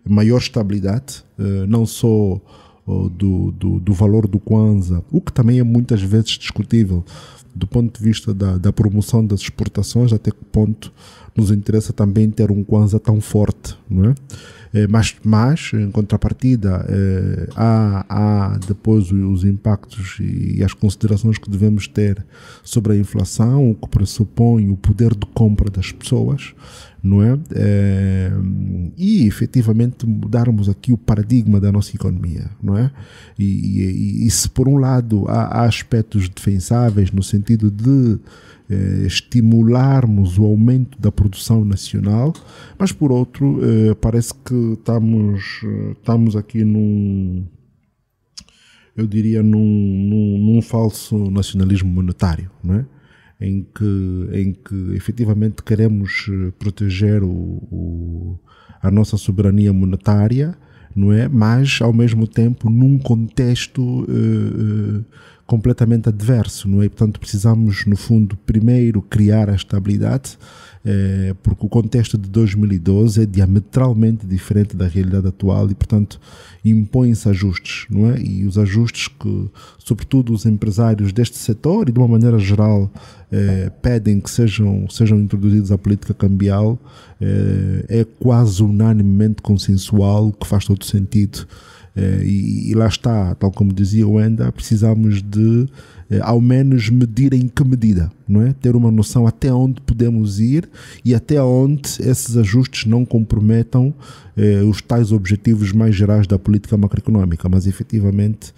maior estabilidade, não só do valor do Kwanza, o que também é muitas vezes discutível do ponto de vista da promoção das exportações, até que ponto nos interessa também ter um Kwanza tão forte, não é? Mas em contrapartida, há depois os impactos e as considerações que devemos ter sobre a inflação, o que pressupõe o poder de compra das pessoas, não é? E efetivamente mudarmos aqui o paradigma da nossa economia, não é? E se por um lado há aspectos defensáveis no sentido de estimularmos o aumento da produção nacional, mas por outro parece que estamos aqui num falso nacionalismo monetário, não é? Em que efetivamente queremos proteger a nossa soberania monetária, não é? Mas ao mesmo tempo num contexto completamente adverso, não é? E, portanto, precisamos, no fundo, primeiro criar a estabilidade, porque o contexto de 2012 é diametralmente diferente da realidade atual e, portanto, impõem-se ajustes, não é? E os ajustes que, sobretudo, os empresários deste setor e, de uma maneira geral, pedem que sejam introduzidos à política cambial, é quase unanimemente consensual, que faz todo sentido. E lá está, tal como dizia o Wenda, precisamos de ao menos medir em que medida, não é? Ter uma noção até onde podemos ir e até onde esses ajustes não comprometam os tais objetivos mais gerais da política macroeconómica, mas efetivamente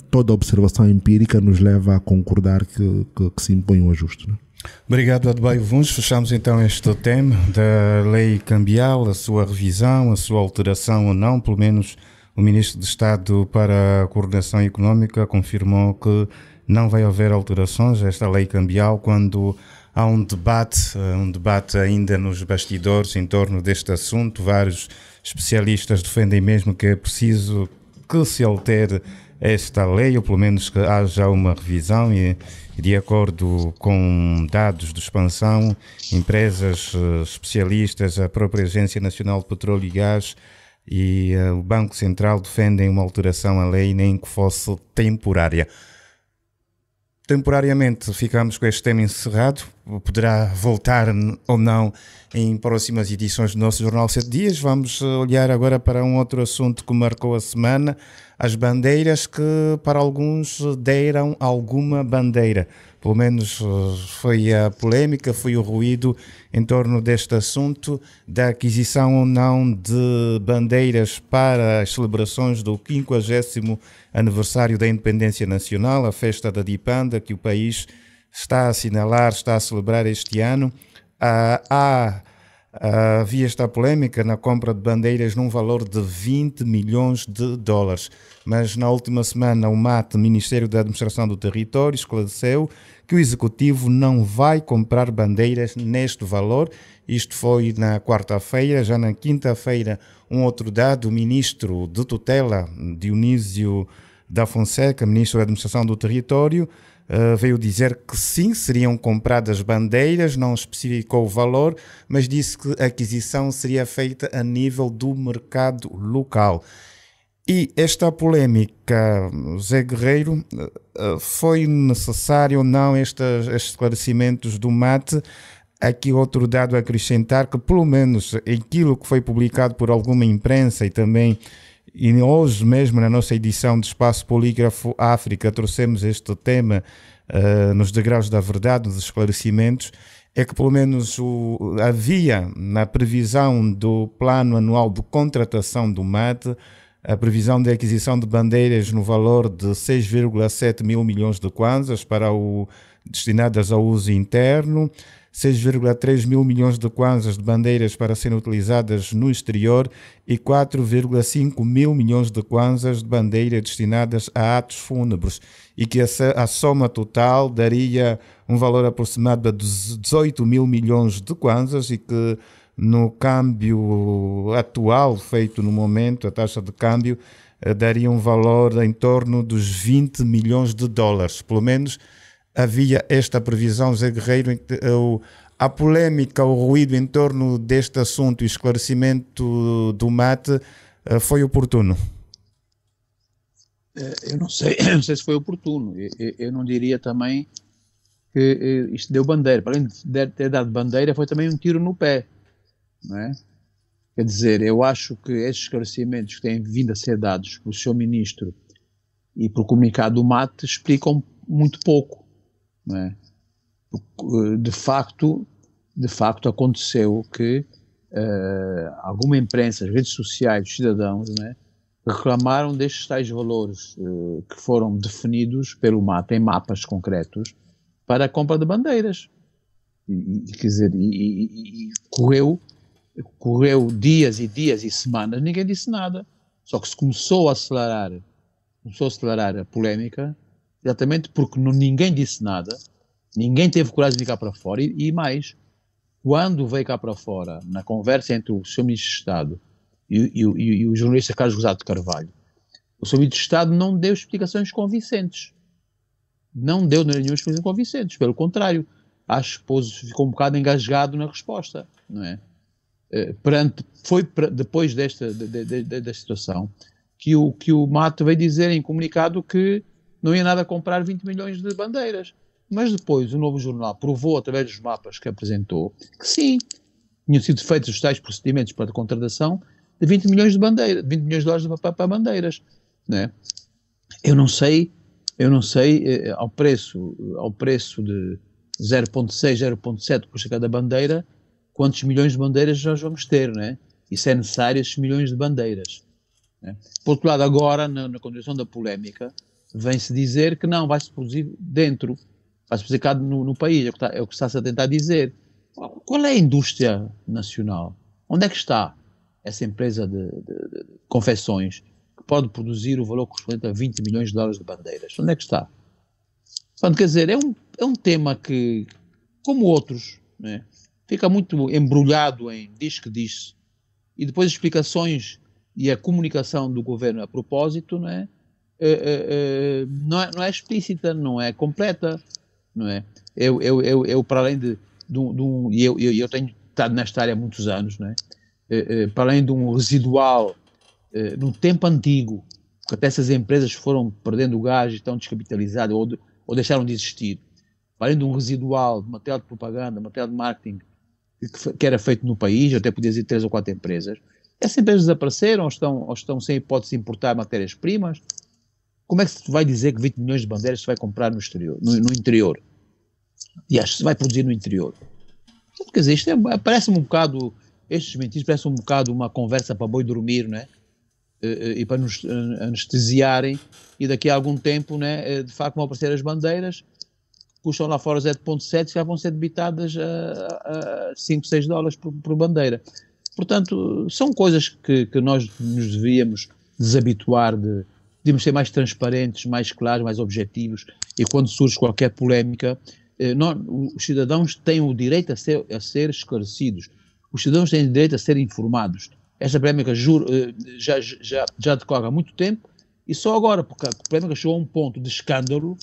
toda a observação empírica nos leva a concordar que se impõe um ajuste, não é? Obrigado, Adebayo Vuns. Fechamos então este tema da lei cambial, a sua revisão, a sua alteração ou não. Pelo menos o Ministro de Estado para a Coordenação Económica confirmou que não vai haver alterações a esta lei cambial quando há um debate ainda nos bastidores em torno deste assunto. Vários especialistas defendem mesmo que é preciso que se altere esta lei, ou pelo menos que haja uma revisão, e de acordo com dados de expansão, empresas especialistas, a própria Agência Nacional de Petróleo e Gás e o Banco Central defendem uma alteração à lei, nem que fosse temporária. Temporariamente ficamos com este tema encerrado. Poderá voltar ou não em próximas edições do nosso Jornal 7 Dias. Vamos olhar agora para um outro assunto que marcou a semana: as bandeiras, que para alguns deram alguma bandeira. Pelo menos foi a polémica, foi o ruído em torno deste assunto, da aquisição ou não de bandeiras para as celebrações do 50º aniversário da Independência Nacional, a festa da Dipanda, que o país está a assinalar, está a celebrar este ano. Havia esta polémica na compra de bandeiras num valor de 20 milhões de dólares. Mas na última semana o MAT, Ministério da Administração do Território, esclareceu que o Executivo não vai comprar bandeiras neste valor. Isto foi na quarta-feira. Já na quinta-feira, um outro dado: o Ministro de Tutela, Dionísio da Fonseca, Ministro da Administração do Território, veio dizer que sim, seriam compradas bandeiras, não especificou o valor, mas disse que a aquisição seria feita a nível do mercado local. E esta polémica, Zé Guerreiro, foi necessário ou não estes esclarecimentos do MAT? Aqui outro dado a acrescentar, que pelo menos aquilo que foi publicado por alguma imprensa e também, e hoje mesmo na nossa edição de Espaço Polígrafo África, trouxemos este tema nos degraus da verdade, nos esclarecimentos, é que pelo menos havia na previsão do plano anual de contratação do MAT a previsão de aquisição de bandeiras no valor de 6,7 mil milhões de kwanzas destinadas ao uso interno, 6,3 mil milhões de kwanzas de bandeiras para serem utilizadas no exterior e 4,5 mil milhões de kwanzas de bandeiras destinadas a atos fúnebres, e que a soma total daria um valor aproximado de 18 mil milhões de kwanzas, e que no câmbio atual feito no momento, a taxa de câmbio daria um valor em torno dos 20 milhões de dólares. Pelo menos havia esta previsão, Zé Guerreiro. A polémica, o ruído em torno deste assunto e o esclarecimento do MAT foi oportuno? Eu não sei se foi oportuno. Eu não diria também que isto deu bandeira. Para além de ter dado bandeira, foi também um tiro no pé, não é? Quer dizer, eu acho que estes esclarecimentos que têm vindo a ser dados pelo Sr. Ministro e por comunicado do MAT explicam muito pouco, não é? De facto aconteceu que alguma imprensa, as redes sociais, os cidadãos, não é, reclamaram destes tais valores que foram definidos pelo MAT em mapas concretos para a compra de bandeiras. Quer dizer, correu dias e dias e semanas, ninguém disse nada. Só que se começou a acelerar a polémica, exatamente porque ninguém disse nada, ninguém teve coragem de vir cá para fora, e mais, quando veio cá para fora, na conversa entre o Sr. Ministro de Estado e o jornalista Carlos Rosado de Carvalho, o Sr. Ministro de Estado não deu explicações convincentes. Não deu nenhuma explicação convincente, pelo contrário, acho que ficou um bocado engasgado na resposta, não é? Depois desta situação que o MAT veio dizer em comunicado que não ia nada comprar 20 milhões de bandeiras. Mas depois o Novo Jornal provou, através dos mapas que apresentou, que sim, tinham sido feitos os tais procedimentos para a contratação de 20 milhões de bandeiras, 20 milhões de dólares para bandeiras, não é? Eu não sei ao preço de 0,6, 0,7 custa cada bandeira, quantos milhões de bandeiras nós vamos ter, não é? Isso é necessário, esses milhões de bandeiras, não é? Por outro lado, agora, na continuação da polémica, vem-se dizer que não, vai-se produzir dentro, vai-se produzir cá no país, é o que está-se a tentar dizer. Qual é a indústria nacional? Onde é que está essa empresa de confecções que pode produzir o valor correspondente a 20 milhões de dólares de bandeiras? Onde é que está? Portanto, quer dizer, é um tema que como outros, né, fica muito embrulhado em diz que diz, e depois as explicações e a comunicação do governo a propósito, né, não é explícita, não é completa, não é? Eu para além e eu tenho estado nesta área há muitos anos, não é? Para além de um residual no tempo antigo, porque até essas empresas foram perdendo o gás e estão descapitalizadas ou deixaram de existir, para além de um residual de material de propaganda, material de marketing que era feito no país, eu até podia dizer 3 ou 4 empresas, essas empresas desapareceram ou estão sem hipótese de importar matérias-primas. Como é que se vai dizer que 20 milhões de bandeiras se vai comprar no exterior, no interior? E acho que se vai produzir no interior. Quer dizer, isto parece-me um bocado, estes mentiras parecem um bocado uma conversa para boi dormir, não é? E para nos anestesiarem, e daqui a algum tempo, né, de facto vão aparecer as bandeiras, custam lá fora 0,7, já vão ser debitadas a 5, 6 dólares por bandeira. Portanto, são coisas que nós nos devíamos desabituar devíamos ser mais transparentes, mais claros, mais objetivos, e quando surge qualquer polémica, os cidadãos têm o direito a ser esclarecidos, os cidadãos têm o direito a ser informados. Esta polémica já decorre há muito tempo, e só agora, porque a polémica chegou a um ponto de escândalo,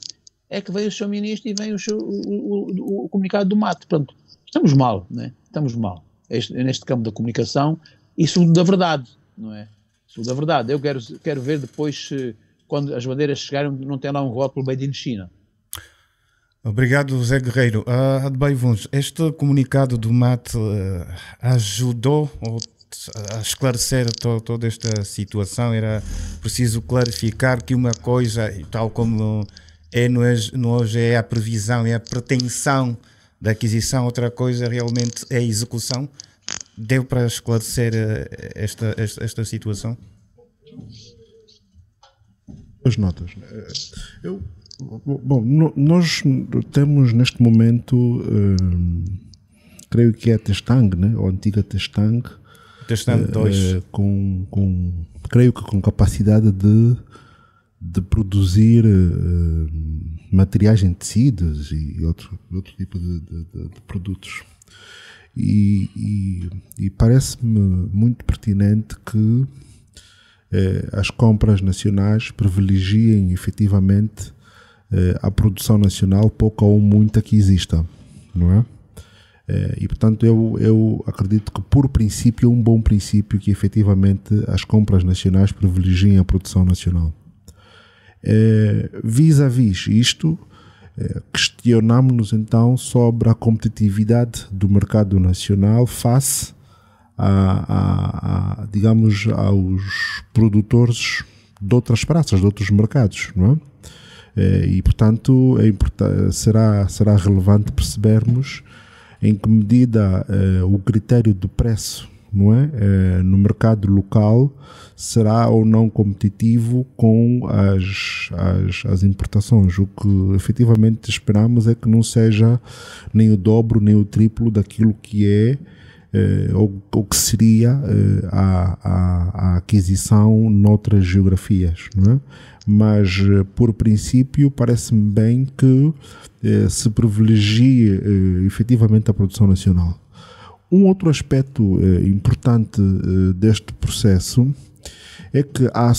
é que veio o Sr. Ministro e vem o comunicado do MAT. Portanto, estamos mal, né? Estamos mal. Neste campo da comunicação e segundo da verdade, não é? Segundo da verdade. Eu quero ver depois, quando as bandeiras chegarem, não tem lá um rótulo Made in China. Obrigado, José Guerreiro. Adbaio Vuns, este comunicado do MAT ajudou a esclarecer toda esta situação? Era preciso clarificar que uma coisa, tal como hoje é a previsão, é a pretensão da aquisição, outra coisa realmente é a execução. Deu para esclarecer esta situação? As notas. Nós temos neste momento, creio que é a Testang, né? Ou a antiga Testang 2, creio que com capacidade de produzir materiais em tecidos e outro tipo de produtos. E parece-me muito pertinente que as compras nacionais privilegiem efetivamente a produção nacional, pouca ou muita que exista, não é? E portanto eu acredito que por princípio é um bom princípio que efetivamente as compras nacionais privilegiem a produção nacional. Vis-a-vis isto, questionamos-nos então sobre a competitividade do mercado nacional face digamos, aos produtores de outras praças, de outros mercados, não é? E portanto será relevante percebermos em que medida o critério de preço, não é? No mercado local será ou não competitivo com as importações. O que efetivamente esperamos é que não seja nem o dobro nem o triplo daquilo que é ou que seria a aquisição noutras geografias, não é? Mas por princípio parece-me bem que se privilegie efetivamente a produção nacional. Um outro aspecto importante deste processo é que a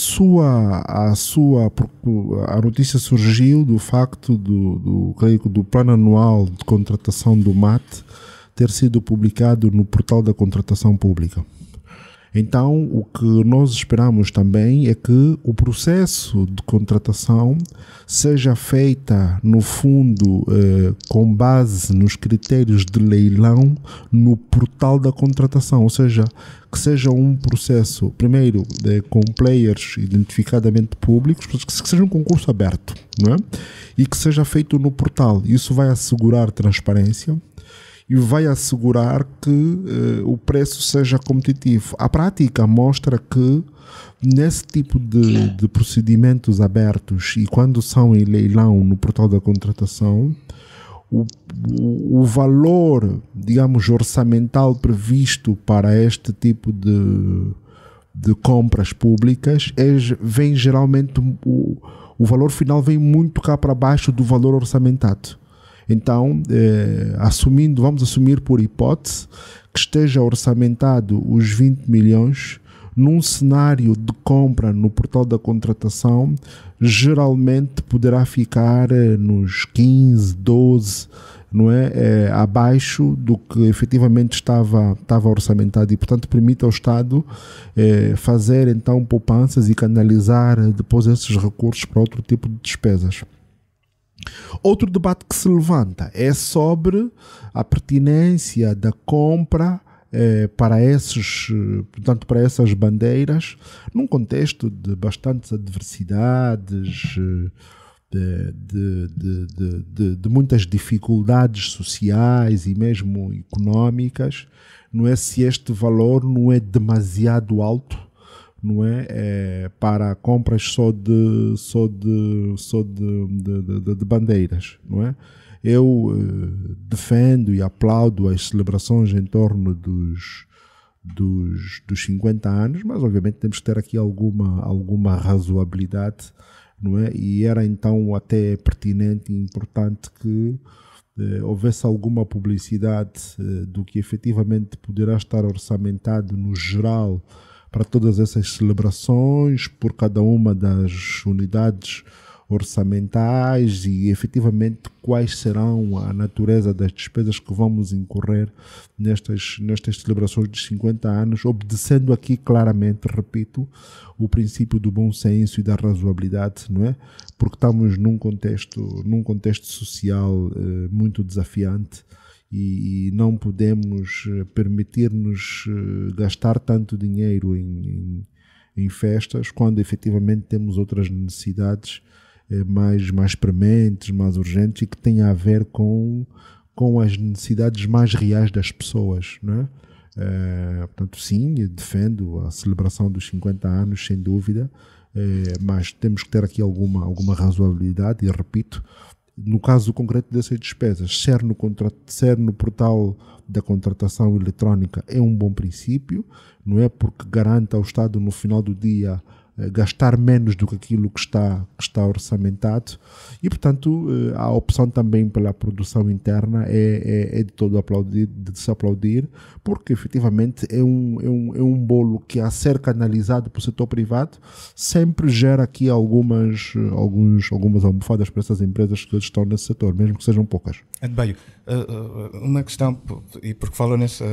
notícia surgiu do facto do plano anual de contratação do MAT ter sido publicado no portal da contratação pública. Então, o que nós esperamos também é que o processo de contratação seja feita, no fundo, com base nos critérios de leilão no portal da contratação, ou seja, que seja um processo, primeiro, com players identificadamente públicos, que seja um concurso aberto, não é? E que seja feito no portal. Isso vai assegurar transparência e vai assegurar que o preço seja competitivo. A prática mostra que nesse tipo de procedimentos abertos e quando são em leilão no portal da contratação, o valor, digamos, orçamental previsto para este tipo de compras públicas vem geralmente, o valor final vem muito cá para baixo do valor orçamentado. Então, vamos assumir por hipótese que esteja orçamentado os 20 milhões num cenário de compra no portal da contratação, geralmente poderá ficar nos 15, 12, não é? Abaixo do que efetivamente estava orçamentado, e portanto permite ao Estado fazer então poupanças e canalizar depois esses recursos para outro tipo de despesas. Outro debate que se levanta é sobre a pertinência da compra para essas bandeiras, num contexto de bastantes adversidades, de muitas dificuldades sociais e mesmo económicas. Não é se este valor não é demasiado alto, não é, para compras só de bandeiras, não é? Eu defendo e aplaudo as celebrações em torno dos 50 anos, mas obviamente temos que ter aqui alguma razoabilidade, não é? E era então até pertinente e importante que houvesse alguma publicidade do que efetivamente poderá estar orçamentado no geral para todas essas celebrações, por cada uma das unidades orçamentais, e efetivamente quais serão a natureza das despesas que vamos incorrer nestas celebrações de 50 anos, obedecendo aqui claramente, repito, o princípio do bom senso e da razoabilidade, não é? Porque estamos num contexto social muito desafiante, e não podemos permitir-nos gastar tanto dinheiro em festas, quando efetivamente temos outras necessidades mais prementes, mais urgentes, e que têm a ver com as necessidades mais reais das pessoas, não é? Portanto, sim, eu defendo a celebração dos 50 anos, sem dúvida, mas temos que ter aqui alguma razoabilidade, e repito, no caso concreto dessas despesas, ser no portal da contratação eletrónica é um bom princípio, não é? Porque garante ao Estado no final do dia gastar menos do que aquilo que está orçamentado, e portanto a opção também pela produção interna é de todo de se aplaudir, porque efetivamente é um bolo que, a ser canalizado para o setor privado, sempre gera aqui algumas almofadas para essas empresas que estão nesse setor, mesmo que sejam poucas. Adebayo, uma questão, e porque falou nessa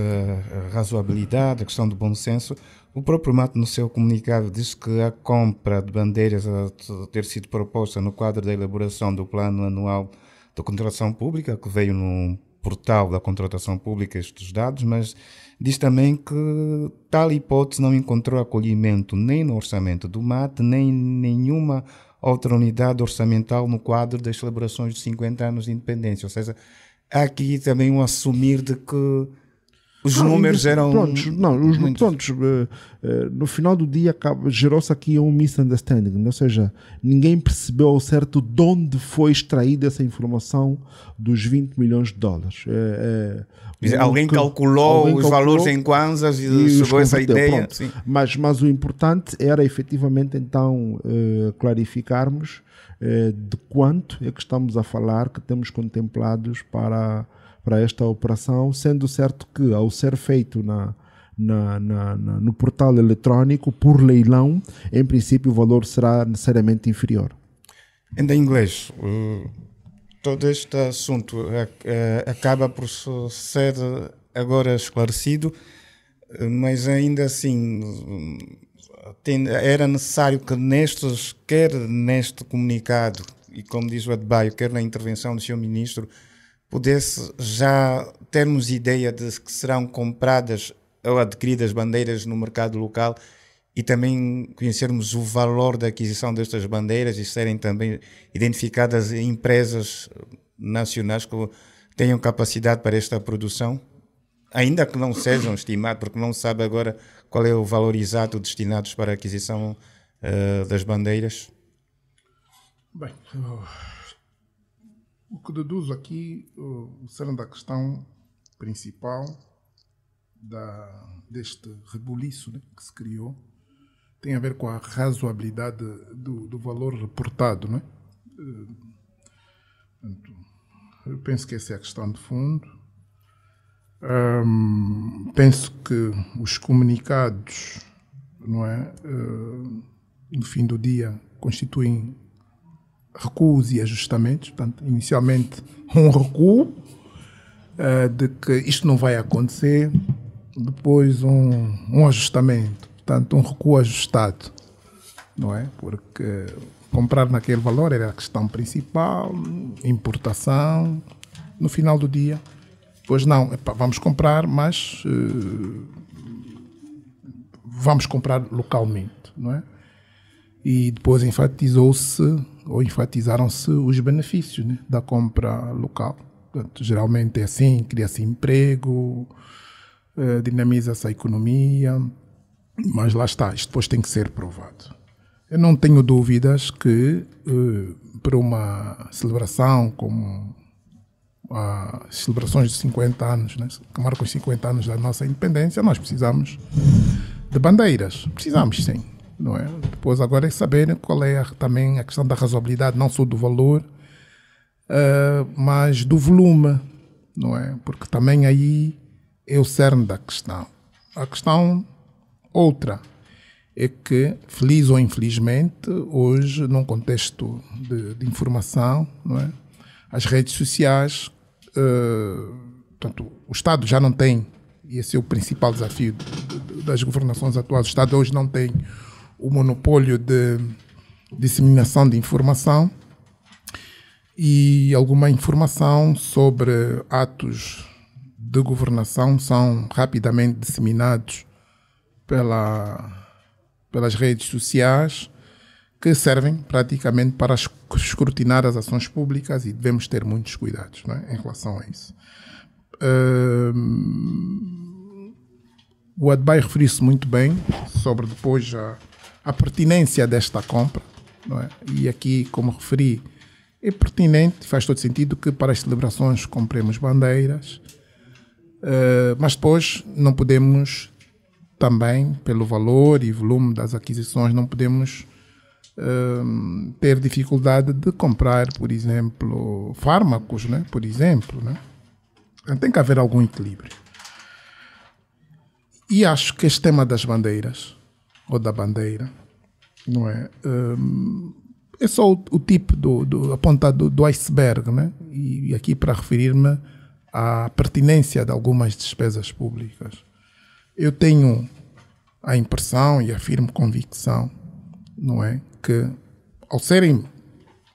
razoabilidade, a questão do bom senso, o próprio MAT, no seu comunicado, diz que a compra de bandeiras a ter sido proposta no quadro da elaboração do Plano Anual da Contratação Pública, que veio no portal da Contratação Pública estes dados, mas diz também que tal hipótese não encontrou acolhimento nem no orçamento do MAT, nem em nenhuma outra unidade orçamental no quadro das celebrações de 50 anos de independência. Ou seja, há aqui também um assumir de que os números eram... No final do dia gerou-se aqui um misunderstanding, ou seja, ninguém percebeu ao certo de onde foi extraída essa informação dos 20 milhões de dólares. Alguém calculou os valores em kwanzas e chegou a essa ideia. Mas o importante era efetivamente então clarificarmos de quanto é que estamos a falar, que temos contemplados para esta operação, sendo certo que, ao ser feito no portal eletrónico, por leilão, em princípio o valor será necessariamente inferior. Em inglês, todo este assunto acaba por ser agora esclarecido, mas ainda assim era necessário que quer neste comunicado, e como diz o Adebayo, quer na intervenção do Sr. Ministro, pudesse já termos ideia de que serão compradas ou adquiridas bandeiras no mercado local, e também conhecermos o valor da aquisição destas bandeiras e serem também identificadas empresas nacionais que tenham capacidade para esta produção, ainda que não sejam estimados, porque não se sabe agora qual é o valor exato destinados para a aquisição das bandeiras. Bem, o que deduzo aqui, o cerne da questão principal deste rebuliço, né, que se criou, tem a ver com a razoabilidade do valor reportado, não é? Eu penso que essa é a questão de fundo. Penso que os comunicados, não é, no fim do dia, constituem recuos e ajustamentos. Portanto, inicialmente um recuo de que isto não vai acontecer, depois um ajustamento, portanto um recuo ajustado, não é? Porque comprar naquele valor era a questão principal, importação, no final do dia, pois não, vamos comprar, mas vamos comprar localmente, não é? E depois enfatizaram-se os benefícios, né, da compra local. Portanto, geralmente é assim, cria-se emprego, dinamiza-se a economia, mas lá está, isto depois tem que ser provado. Eu não tenho dúvidas que para uma celebração como as celebrações de 50 anos, né, que marcam os 50 anos da nossa independência, nós precisamos de bandeiras, precisamos sim. Não é? Depois agora é saber qual é também a questão da razoabilidade, não só do valor, mas do volume, não é? Porque também aí é o cerne da questão. A questão outra é que, feliz ou infelizmente, hoje, num contexto de informação, não é? As redes sociais, portanto, o Estado já não tem, e esse é o principal desafio das governações atuais, o Estado hoje não tem o monopólio de disseminação de informação, e alguma informação sobre atos de governação são rapidamente disseminados pelas redes sociais, que servem praticamente para escrutinar as ações públicas, e devemos ter muitos cuidados, não é, em relação a isso. O Adbai referiu-se muito bem sobre depois a pertinência desta compra, não é? E aqui, como referi, é pertinente, faz todo sentido que para as celebrações compremos bandeiras, mas depois não podemos também, pelo valor e volume das aquisições, não podemos ter dificuldade de comprar, por exemplo, fármacos, né? Por exemplo, né? Tem que haver algum equilíbrio. E acho que este tema das bandeiras, ou da bandeira, não é? É só o tipo a ponta do iceberg, né? E aqui para referir-me à pertinência de algumas despesas públicas. Eu tenho a impressão e a firme convicção, não é, que ao serem,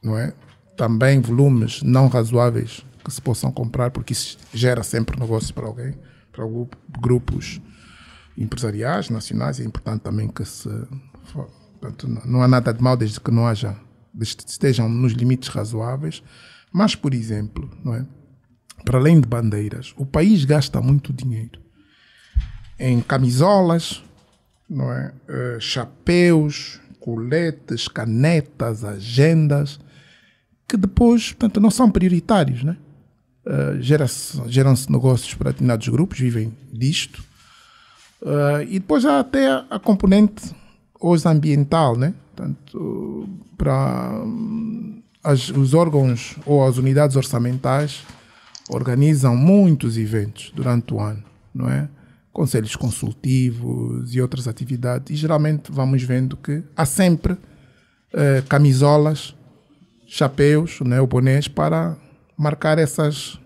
não é, também volumes não razoáveis que se possam comprar, porque isso gera sempre negócios para alguém, para grupos empresariais, nacionais, é importante também que portanto, não há nada de mal desde que não haja, desde que estejam nos limites razoáveis, mas, por exemplo, não é, para além de bandeiras, o país gasta muito dinheiro em camisolas, não é, chapéus, coletes, canetas, agendas, que depois, portanto, não são prioritários, né? Geram-se negócios para determinados grupos, vivem disto. E depois há até a componente hoje ambiental, né? Portanto, para os órgãos ou as unidades orçamentais organizam muitos eventos durante o ano, não é? Conselhos consultivos e outras atividades, e geralmente vamos vendo que há sempre camisolas, chapéus, né, ou bonés para marcar essas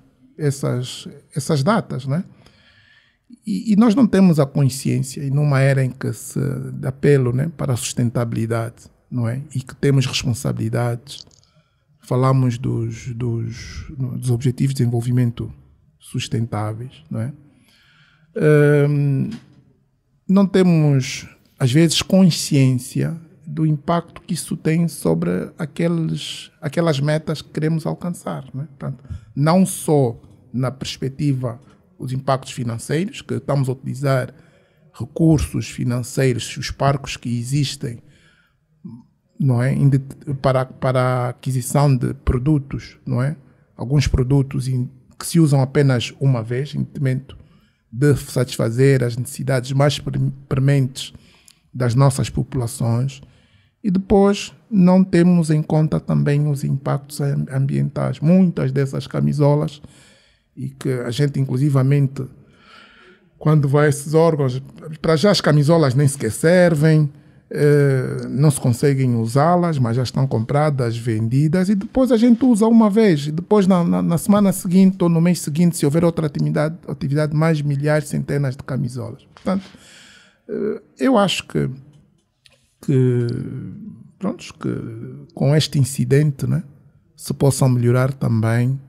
datas, né? E nós não temos a consciência, e numa era em que se dá apelo, né, para a sustentabilidade, não é? E que temos responsabilidades, falamos dos Objetivos de Desenvolvimento Sustentáveis, não é? Não temos, às vezes, consciência do impacto que isso tem sobre aquelas metas que queremos alcançar, não é? Portanto, não só na perspectiva os impactos financeiros, que estamos a utilizar recursos financeiros, os parcos que existem, não é, para a aquisição de produtos, não é? Alguns produtos que se usam apenas uma vez, em detrimento de satisfazer as necessidades mais prementes das nossas populações, E depois não temos em conta também os impactos ambientais. Muitas dessas camisolas, e que a gente inclusivamente, quando vai a esses órgãos, para já as camisolas nem sequer servem, não se conseguem usá-las, mas já estão compradas, vendidas, e depois a gente usa uma vez, e depois na semana seguinte ou no mês seguinte, se houver outra atividade, mais milhares, centenas de camisolas. Portanto, eu acho que com este incidente, né, se possam melhorar também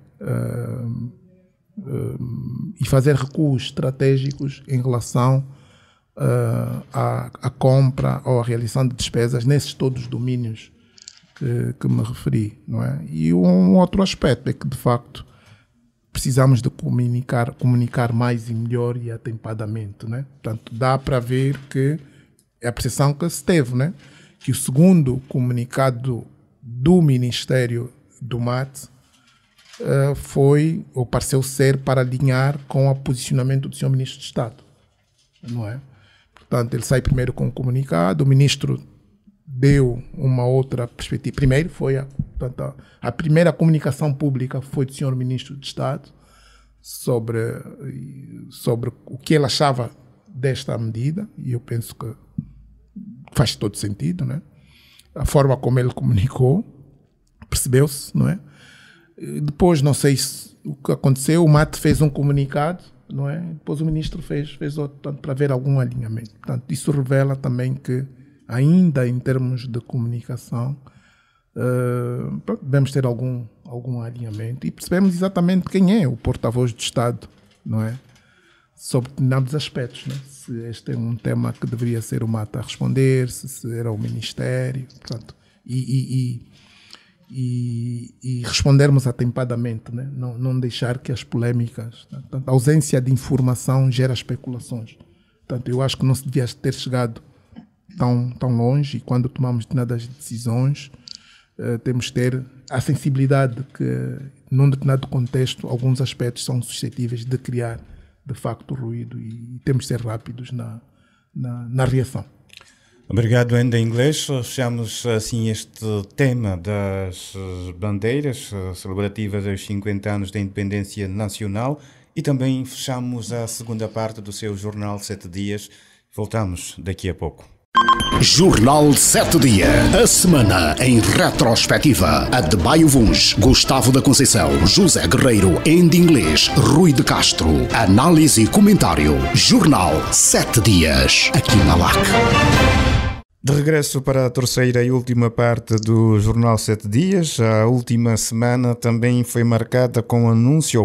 e fazer recuos estratégicos em relação à compra ou à realização de despesas nesses todos os domínios que me referi, não é? E um outro aspecto é que, de facto, precisamos de comunicar mais e melhor e atempadamente, né? Portanto, dá para ver que é a percepção que se teve, né? Que o segundo comunicado do Ministério do MAT foi, ou pareceu ser, para alinhar com o posicionamento do Sr. Ministro de Estado, não é? Portanto, ele sai primeiro com o comunicado, o Ministro deu uma outra perspectiva. Primeiro foi a primeira comunicação pública foi do Sr. Ministro de Estado sobre o que ele achava desta medida, e eu penso que faz todo sentido, né? A forma como ele comunicou, percebeu-se, não é? Depois, não sei o que aconteceu, o MAT fez um comunicado, não é? Depois o ministro fez outro, portanto, para haver algum alinhamento. Portanto, isso revela também que, ainda em termos de comunicação, devemos ter algum alinhamento, e percebemos exatamente quem é o porta-voz do Estado, não é? Sobre determinados aspectos, né? Se este é um tema que deveria ser o MAT a responder, se era o Ministério, portanto, e respondermos atempadamente, né? Não deixar que as polémicas, né? Portanto, a ausência de informação gera especulações. Portanto, eu acho que não se devia ter chegado tão longe, e quando tomamos determinadas decisões, temos que ter a sensibilidade de que, num determinado contexto, alguns aspectos são suscetíveis de criar de facto ruído, e temos de ser rápidos na reação. Obrigado, ainda em inglês. Fechamos assim este tema das bandeiras celebrativas aos 50 anos da independência nacional, e também fechamos a segunda parte do seu Jornal 7 Dias. Voltamos daqui a pouco. Jornal 7 Dias. A semana em retrospectiva. A de Baio Vuns, Gustavo da Conceição, José Guerreiro, em inglês, Rui de Castro. Análise e comentário. Jornal 7 Dias. Aqui na LAC. De regresso para a terceira e última parte do Jornal 7 Dias. A última semana também foi marcada com o anúncio,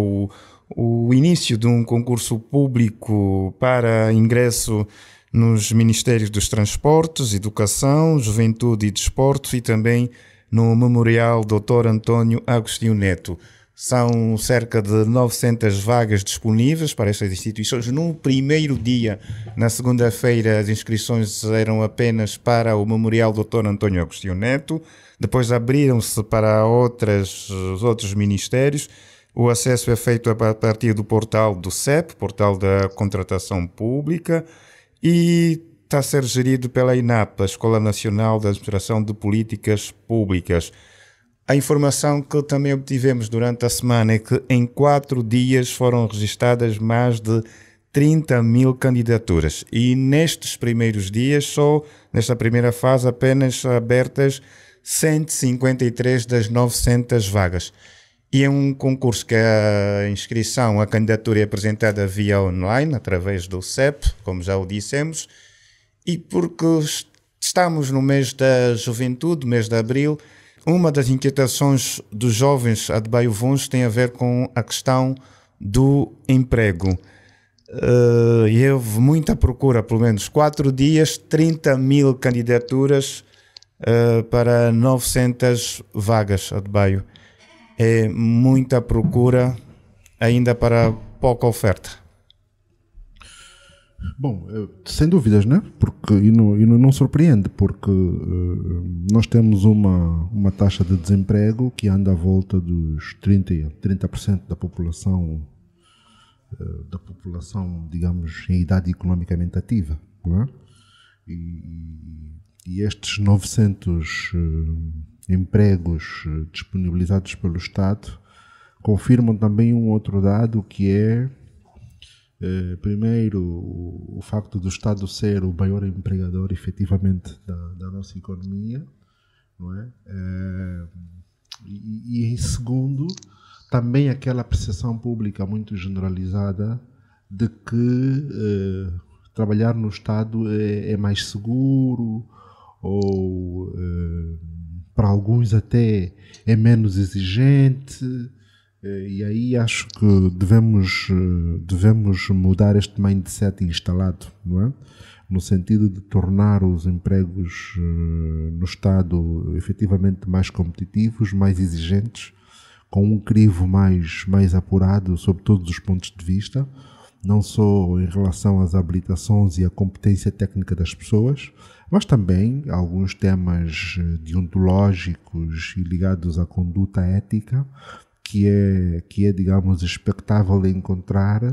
o início de um concurso público para ingresso nos Ministérios dos Transportes, Educação, Juventude e Desporto, e também no Memorial Dr. António Agostinho Neto. São cerca de 900 vagas disponíveis para estas instituições. No primeiro dia, na segunda-feira, as inscrições eram apenas para o Memorial Dr. António Agostinho Neto. Depois abriram-se para os outros ministérios. O acesso é feito a partir do portal do CEP, portal da Contratação Pública, e está a ser gerido pela INAP, a Escola Nacional de Administração de Políticas Públicas. A informação que também obtivemos durante a semana é que em 4 dias foram registadas mais de 30 mil candidaturas, e nestes primeiros dias, só nesta primeira fase, apenas abertas 153 das 900 vagas. E é um concurso que a inscrição, a candidatura é apresentada via online, através do CEP, como já o dissemos, e porque estamos no mês da juventude, mês de abril, uma das inquietações dos jovens de Baio Vuns tem a ver com a questão do emprego. E houve muita procura, pelo menos 4 dias, 30 mil candidaturas para 900 vagas de Baio. É muita procura ainda para pouca oferta. Bom, sem dúvidas, né? Porque não surpreende, porque nós temos uma taxa de desemprego que anda à volta dos 30% da população, digamos, em idade economicamente ativa, não é? E estes 900 empregos disponibilizados pelo Estado confirmam também um outro dado, que é, primeiro, o facto do Estado ser o maior empregador efetivamente da nossa economia, não é? E em segundo, também aquela percepção pública muito generalizada de que trabalhar no Estado é mais seguro, ou para alguns até é menos exigente. E aí acho que devemos mudar este mindset instalado, não é? No sentido de tornar os empregos no Estado efetivamente mais competitivos, mais exigentes, com um crivo mais apurado sob todos os pontos de vista, não só em relação às habilitações e à competência técnica das pessoas, mas também alguns temas deontológicos e ligados à conduta ética, que é, digamos, expectável encontrar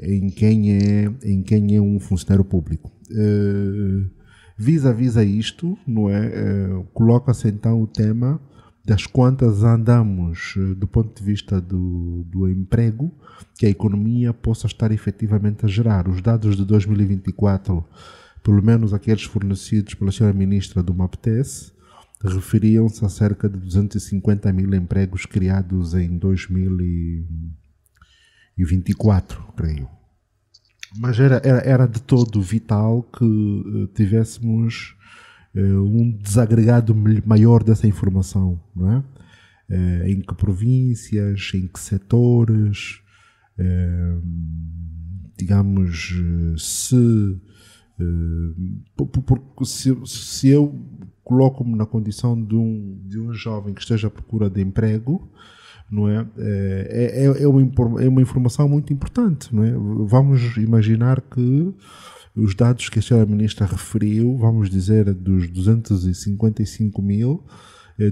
em quem é um funcionário público. Vis-a-vis a isto, não é? Coloca-se então o tema das quantas andamos do ponto de vista do emprego que a economia possa estar efetivamente a gerar. Os dados de 2024, pelo menos aqueles fornecidos pela senhora ministra do MAPTES, referiam-se a cerca de 250 mil empregos criados em 2024, creio. Mas era de todo vital que tivéssemos um desagregado maior dessa informação, não é? Em que províncias, em que setores, digamos, se eu coloco-me na condição de um jovem que esteja à procura de emprego, não é? É uma informação muito importante, não é? Vamos imaginar que os dados que a senhora ministra referiu, vamos dizer, dos 255 mil,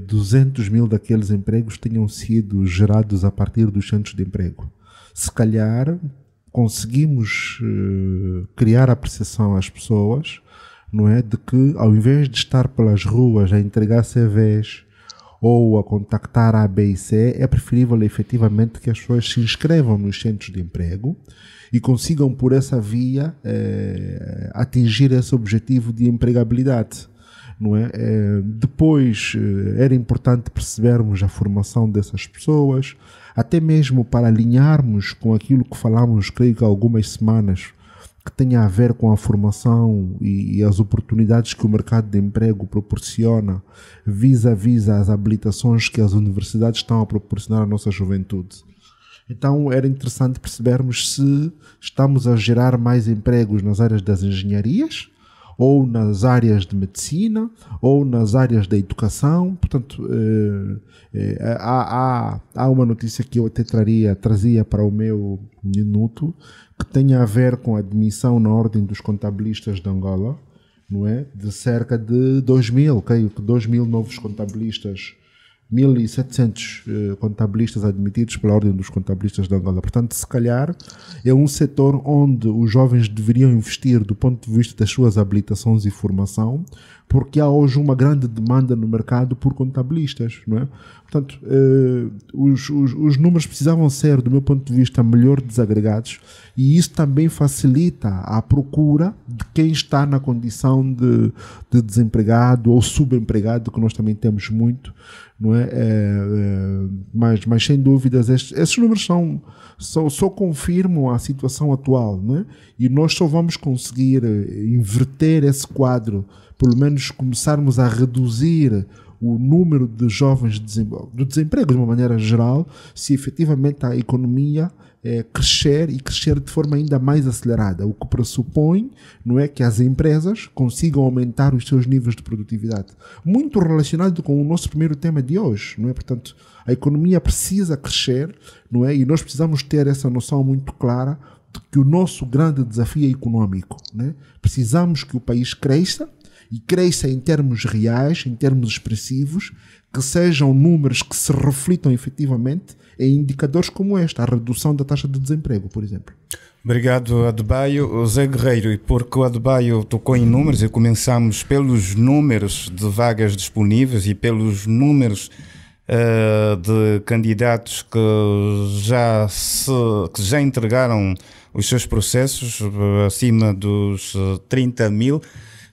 200 mil daqueles empregos tenham sido gerados a partir dos centros de emprego. Se calhar conseguimos criar a percepção às pessoas, não é, de que ao invés de estar pelas ruas a entregar CVs ou a contactar a B e C, é preferível efetivamente que as pessoas se inscrevam nos centros de emprego e consigam por essa via atingir esse objetivo de empregabilidade, não é? Depois era importante percebermos a formação dessas pessoas, até mesmo para alinharmos com aquilo que falámos, creio que há algumas semanas, que tenha a ver com a formação e as oportunidades que o mercado de emprego proporciona vis-a-vis as habilitações que as universidades estão a proporcionar à nossa juventude. Então era interessante percebermos se estamos a gerar mais empregos nas áreas das engenharias, ou nas áreas de medicina, ou nas áreas da educação. Portanto, há uma notícia que eu até trazia para o meu minuto, que tem a ver com a admissão na ordem dos contabilistas de Angola, não é? De cerca de 2.000 novos contabilistas, 1.700 contabilistas admitidos pela ordem dos contabilistas de Angola. Portanto, se calhar é um setor onde os jovens deveriam investir do ponto de vista das suas habilitações e formação, porque há hoje uma grande demanda no mercado por contabilistas, não é? Portanto, os números precisavam ser, do meu ponto de vista, melhor desagregados, e isso também facilita a procura de quem está na condição de desempregado ou subempregado, que nós também temos muito, não é? Mas sem dúvidas esses números só confirmam a situação atual, não é? E nós só vamos conseguir inverter esse quadro, pelo menos começarmos a reduzir o número de jovens do desemprego de uma maneira geral, se efetivamente a economia crescer de forma ainda mais acelerada, o que pressupõe, não é, que as empresas consigam aumentar os seus níveis de produtividade. Muito relacionado com o nosso primeiro tema de hoje, não é? Portanto, a economia precisa crescer, não é? E nós precisamos ter essa noção muito clara de que o nosso grande desafio é econômico, né? Precisamos que o país cresça e cresça em termos reais, em termos expressivos, que sejam números que se reflitam efetivamente em indicadores como este, a redução da taxa de desemprego, por exemplo. Obrigado, Adebayo. Zé Guerreiro, e porque o Adebayo tocou em números, e começamos pelos números de vagas disponíveis e pelos números de candidatos que já entregaram os seus processos acima dos 30 mil,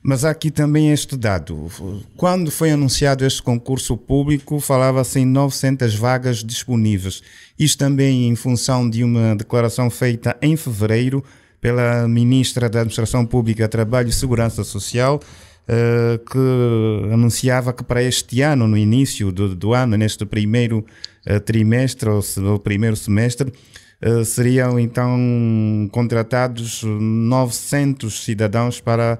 mas há aqui também este dado. Quando foi anunciado este concurso público, falava-se em 900 vagas disponíveis. Isto também em função de uma declaração feita em fevereiro pela Ministra da Administração Pública, Trabalho e Segurança Social, que anunciava que para este ano, no início do ano, neste primeiro trimestre ou primeiro semestre, seriam então contratados 900 cidadãos para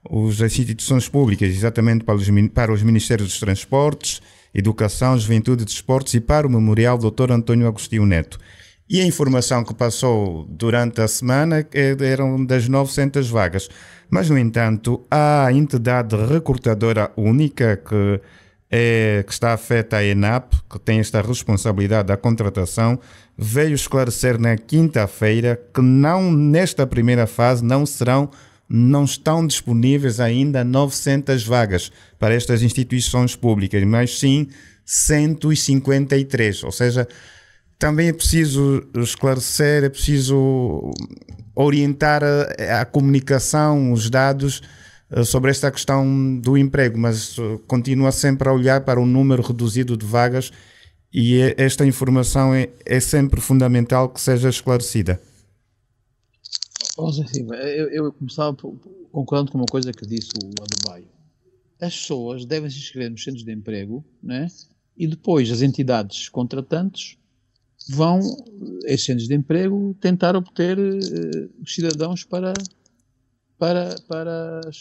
as instituições públicas, exatamente para os Ministérios dos Transportes, Educação, Juventude e Desportos e para o Memorial Dr. António Agostinho Neto. E a informação que passou durante a semana eram das 900 vagas. Mas, no entanto, a entidade recrutadora única que está afeta à ENAP, que tem esta responsabilidade da contratação, veio esclarecer na quinta-feira que nesta primeira fase não estão disponíveis ainda 900 vagas para estas instituições públicas, mas sim 153, ou seja, também é preciso esclarecer, é preciso orientar a comunicação, os dados sobre esta questão do emprego, mas continua sempre a olhar para um número reduzido de vagas e esta informação é sempre fundamental que seja esclarecida. Eu começava concordando com uma coisa que disse o Adebayo. As pessoas devem se inscrever nos centros de emprego, né? E depois as entidades contratantes vão, esses centros de emprego, tentar obter os cidadãos para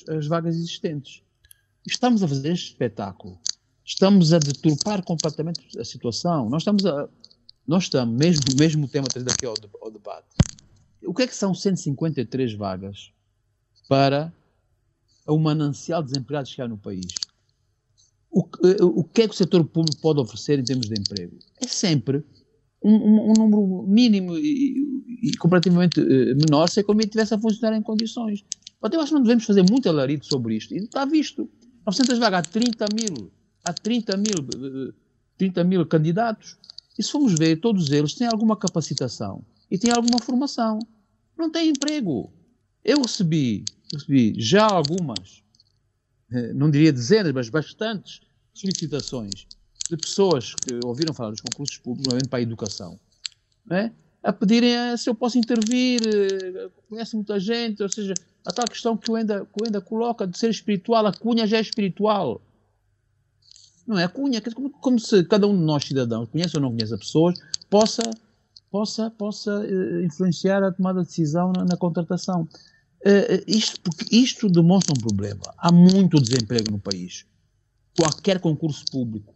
as vagas existentes. Estamos a fazer este espetáculo. Estamos a deturpar completamente a situação. Nós estamos, mesmo o tema trazido aqui ao debate. O que é que são 153 vagas para o manancial de desempregados que há no país? O que é que o setor público pode oferecer em termos de emprego? É sempre um número mínimo e comparativamente menor se a economia estivesse a funcionar em condições. Mas eu acho que não devemos fazer muito alarido sobre isto. E está visto. 900 vagas, há 30 mil candidatos. E se formos ver, todos eles têm alguma capacitação e têm alguma formação. Não têm emprego. Eu recebi já algumas, não diria dezenas, mas bastantes solicitações de pessoas que ouviram falar dos concursos públicos, normalmente para a educação, né? A pedirem se eu posso intervir, conhece muita gente, ou seja, a tal questão que o Enda coloca de ser espiritual, a cunha já é espiritual. Não é a cunha, como se cada um de nós cidadãos, conhece ou não conhece as pessoas, possa influenciar a tomada de decisão na contratação. Porque isto demonstra um problema. Há muito desemprego no país. Qualquer concurso público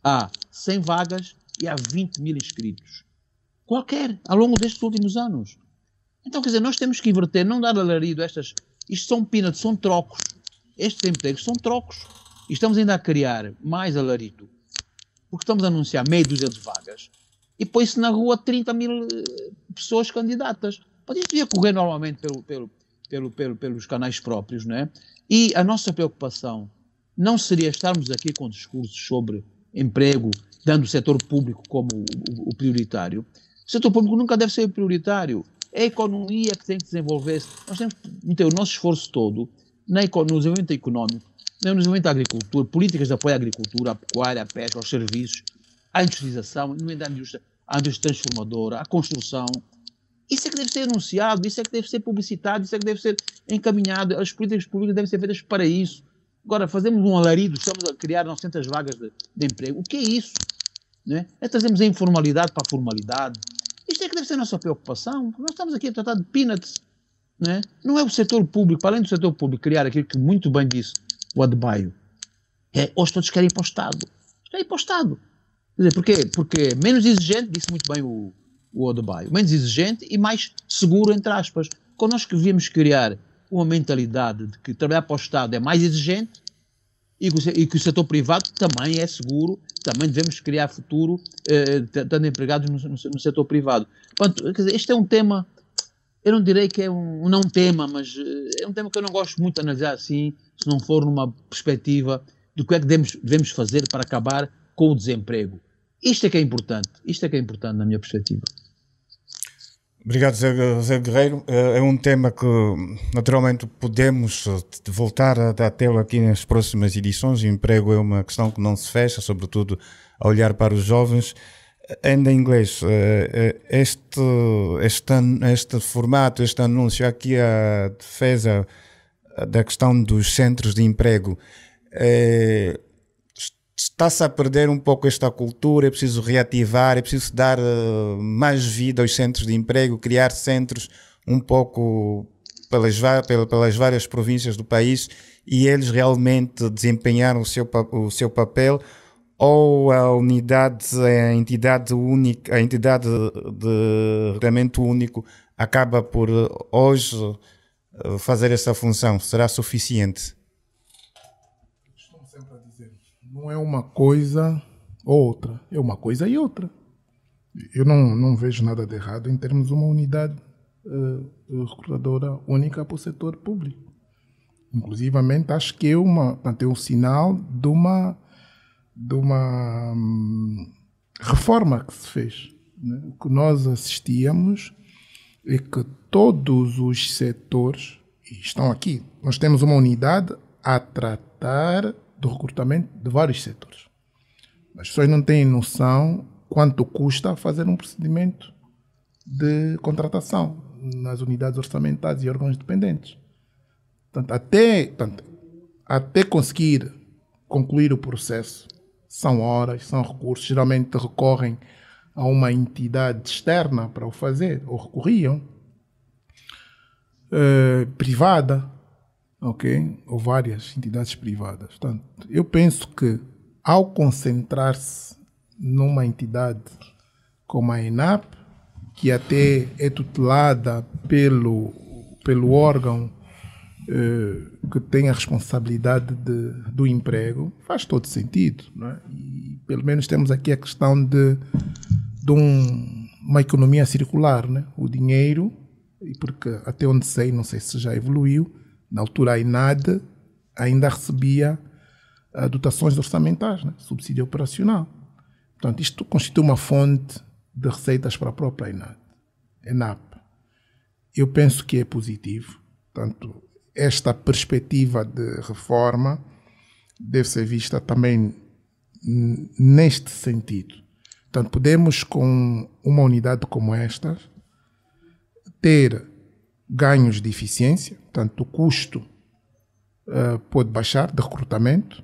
há 100 vagas e há 20 mil inscritos. Qualquer, ao longo destes últimos anos. Então, quer dizer, nós temos que inverter, não dar alarido a estas... Isto são peanuts, são trocos. Estes empregos são trocos. E estamos ainda a criar mais alarido. Porque estamos a anunciar meia dúzia de vagas e põe-se na rua 30 mil pessoas candidatas. Mas isto devia correr normalmente pelos canais próprios, não é? E a nossa preocupação não seria estarmos aqui com discursos sobre emprego, dando o setor público como o prioritário. O setor público nunca deve ser o prioritário. É a economia que tem que desenvolver-se. Nós temos que meter o nosso esforço todo no desenvolvimento económico, no desenvolvimento da agricultura, políticas de apoio à agricultura, à pecuária, à pesca, aos serviços, à industrialização, à indústria transformadora, à construção. Isso é que deve ser anunciado, isso é que deve ser publicitado, isso é que deve ser encaminhado. As políticas públicas devem ser feitas para isso. Agora, fazemos um alarido, estamos a criar 900 vagas de emprego. O que é isso? Né? É trazermos a informalidade para a formalidade. Isto é que deve ser a nossa preocupação, porque nós estamos aqui a tratar de peanuts. Né? Não é o setor público, para além do setor público criar aquilo que muito bem disse o Adebayo, hoje todos querem ir para o Estado. Querem ir para o Estado. Quer dizer, porquê? Porque é menos exigente, disse muito bem o Adebayo, menos exigente e mais seguro, entre aspas. Quando nós devíamos criar uma mentalidade de que trabalhar para o Estado é mais exigente e que o setor privado também é seguro, também devemos criar futuro estando empregados no setor privado. Portanto, quer dizer, este é um tema, eu não direi que é um não tema, mas é um tema que eu não gosto muito de analisar assim, se não for numa perspectiva do que é que devemos fazer para acabar com o desemprego. Isto é que é importante na minha perspectiva. Obrigado, Zé Guerreiro. É um tema que naturalmente podemos voltar a tê-lo aqui nas próximas edições. O emprego é uma questão que não se fecha, sobretudo a olhar para os jovens. Ainda em inglês, este formato, este anúncio, aqui a defesa da questão dos centros de emprego, está-se a perder um pouco esta cultura, é preciso reativar, é preciso dar mais vida aos centros de emprego, criar centros um pouco pelas várias províncias do país e eles realmente desempenhar o seu papel, ou a entidade única, a entidade de regulamento único acaba por hoje fazer essa função? Será suficiente? Não é uma coisa ou outra, é uma coisa e outra. Eu não vejo nada de errado em termos uma unidade recrutadora única para o setor público. Inclusivamente, acho que é um sinal de uma reforma que se fez. Né? O que nós assistíamos é que todos os setores estão aqui. Nós temos uma unidade a tratar do recrutamento de vários setores. As pessoas não têm noção quanto custa fazer um procedimento de contratação nas unidades orçamentais e órgãos dependentes. Portanto, até conseguir concluir o processo, são horas, são recursos, geralmente recorrem a uma entidade externa para o fazer, ou recorriam, privada, ok? Ou várias entidades privadas. Portanto, eu penso que ao concentrar-se numa entidade como a ENAP, que até é tutelada pelo órgão que tem a responsabilidade do emprego, faz todo sentido, não é? E pelo menos temos aqui a questão de uma economia circular, né? O dinheiro, porque até onde sei, não sei se já evoluiu, na altura a INAD ainda recebia dotações orçamentais, né? Subsídio operacional. Portanto, isto constitui uma fonte de receitas para a própria ENAP. Eu penso que é positivo. Portanto, esta perspectiva de reforma deve ser vista também neste sentido. Portanto, podemos, com uma unidade como esta, ter ganhos de eficiência, portanto, o custo pode baixar de recrutamento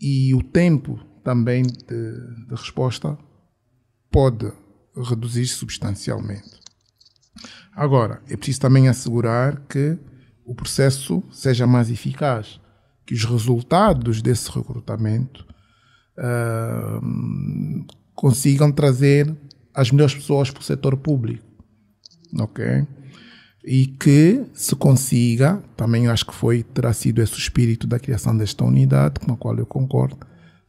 e o tempo também de resposta pode reduzir substancialmente. Agora, é preciso também assegurar que o processo seja mais eficaz, que os resultados desse recrutamento consigam trazer as melhores pessoas para o setor público, ok? E que se consiga, também acho que terá sido esse o espírito da criação desta unidade, com a qual eu concordo,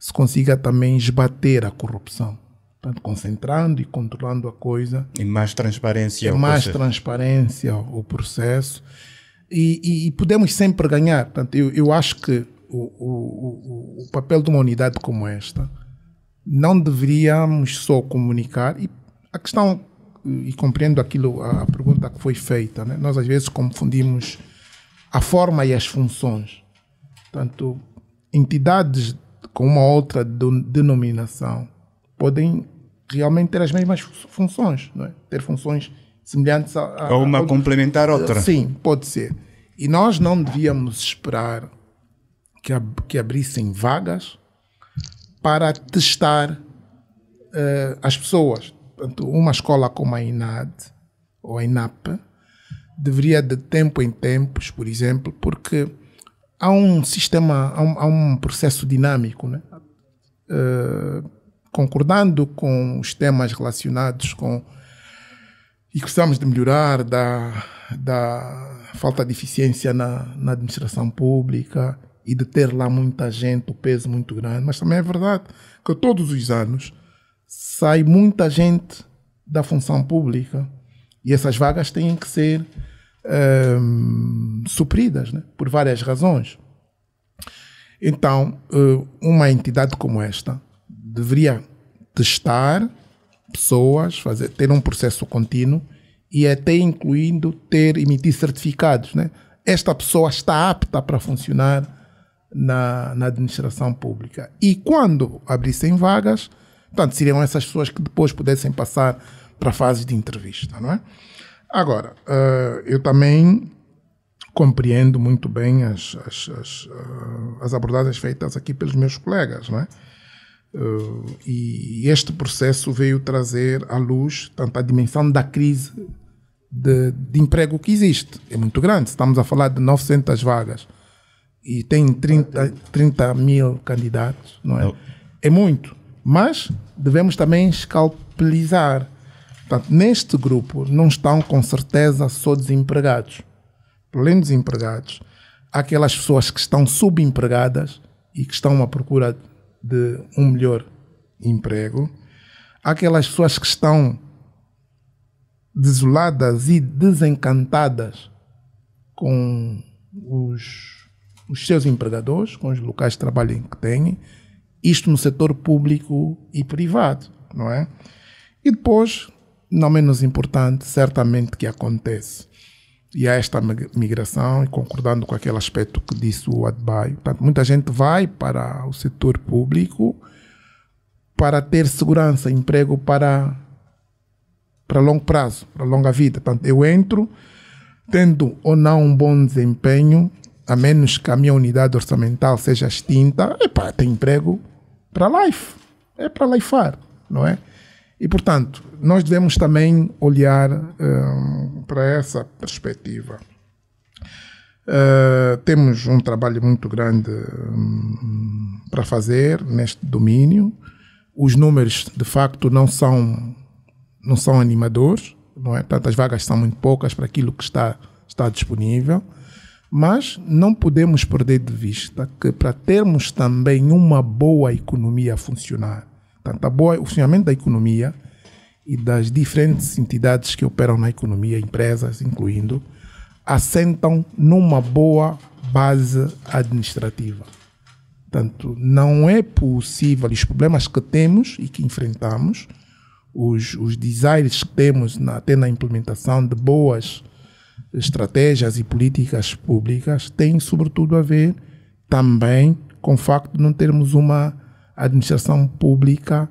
se consiga também esbater a corrupção. Portanto, concentrando e controlando a coisa. E mais transparência. Transparência ao processo. E podemos sempre ganhar. Portanto, eu acho que o papel de uma unidade como esta, não deveríamos só comunicar. E a questão, e compreendo a pergunta que foi feita, né? Nós às vezes confundimos a forma e as funções. Portanto, entidades com uma outra denominação podem realmente ter as mesmas funções, não é? Ter funções semelhantes ou uma complementar outra. Sim, pode ser. E nós não devíamos esperar que abrissem vagas para testar as pessoas. Portanto, uma escola como a INAD ou a INAP deveria, de tempo em tempos, por exemplo, porque há um sistema, há um processo dinâmico, né? Concordando com os temas relacionados com e precisamos de melhorar da falta de eficiência na administração pública e de ter lá muita gente, o peso muito grande. Mas também é verdade que todos os anos sai muita gente da função pública e essas vagas têm que ser supridas, né? Por várias razões. Então, uma entidade como esta deveria testar pessoas, ter um processo contínuo e até incluindo emitir certificados, né? Esta pessoa está apta para funcionar na administração pública. E quando abrissem vagas, portanto, seriam essas pessoas que depois pudessem passar para a fase de entrevista, não é? Agora, eu também compreendo muito bem as abordagens feitas aqui pelos meus colegas, não é? E este processo veio trazer à luz tanto a dimensão da crise de emprego que existe. É muito grande. Estamos a falar de 900 vagas e tem 30 mil candidatos, não é? É muito. Mas devemos também escalpelizar. Portanto, neste grupo não estão com certeza só desempregados. Além dos empregados, há aquelas pessoas que estão subempregadas e que estão à procura de um melhor emprego. Há aquelas pessoas que estão desoladas e desencantadas com os seus empregadores, com os locais de trabalho que têm, isto no setor público e privado, não é? E depois, não menos importante, certamente que acontece, e há esta migração, e concordando com aquele aspecto que disse o Adebayo, portanto, muita gente vai para o setor público para ter segurança, emprego para longo prazo, para longa vida. Portanto, eu entro tendo ou não um bom desempenho, a menos que a minha unidade orçamental seja extinta, tem emprego para life, é para lifar, não é? E, portanto, nós devemos também olhar para essa perspectiva. Temos um trabalho muito grande para fazer neste domínio. Os números, de facto, não são animadores, não é? Portanto, as vagas são muito poucas para aquilo que está disponível, mas não podemos perder de vista que para termos também uma boa economia a funcionar, portanto, o funcionamento da economia e das diferentes entidades que operam na economia, empresas incluindo, assentam numa boa base administrativa. Portanto, não é possível, os problemas que temos e que enfrentamos, os desaires que temos até na implementação de boas estratégias e políticas públicas, têm sobretudo a ver também com o facto de não termos uma administração pública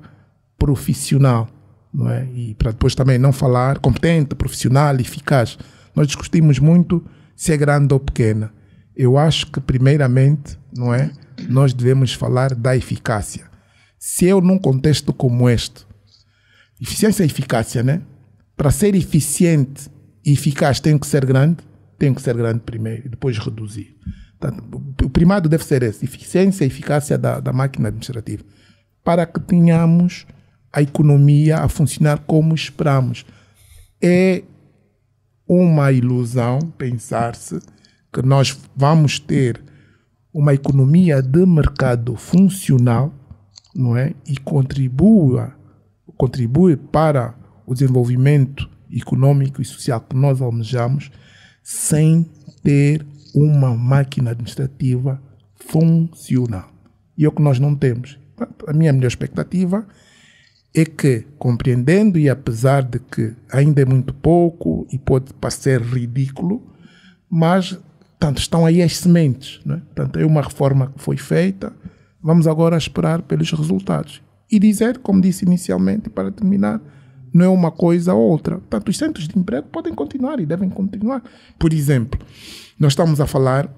profissional, não é? E para depois também não falar competente, profissional, eficaz. Nós discutimos muito se é grande ou pequena. Eu acho que primeiramente, não é? Nós devemos falar da eficácia. Se eu num contexto como este, eficiência e eficácia, né? Para ser eficiente e eficaz tem que ser grande primeiro e depois reduzir. Portanto, o primado deve ser esse, eficiência e eficácia da máquina administrativa, para que tenhamos a economia a funcionar como esperamos. É uma ilusão pensar-se que nós vamos ter uma economia de mercado funcional, não é? E contribui para o desenvolvimento econômico e social que nós almejamos sem ter uma máquina administrativa funcional. E é o que nós não temos. A minha melhor expectativa é que, compreendendo e apesar de que ainda é muito pouco e pode parecer ridículo, mas tanto estão aí as sementes, não é? Portanto, é uma reforma que foi feita, vamos agora esperar pelos resultados. E dizer, como disse inicialmente, para terminar, não é uma coisa ou outra. Portanto, os centros de emprego podem continuar e devem continuar. Por exemplo, nós estamos a falar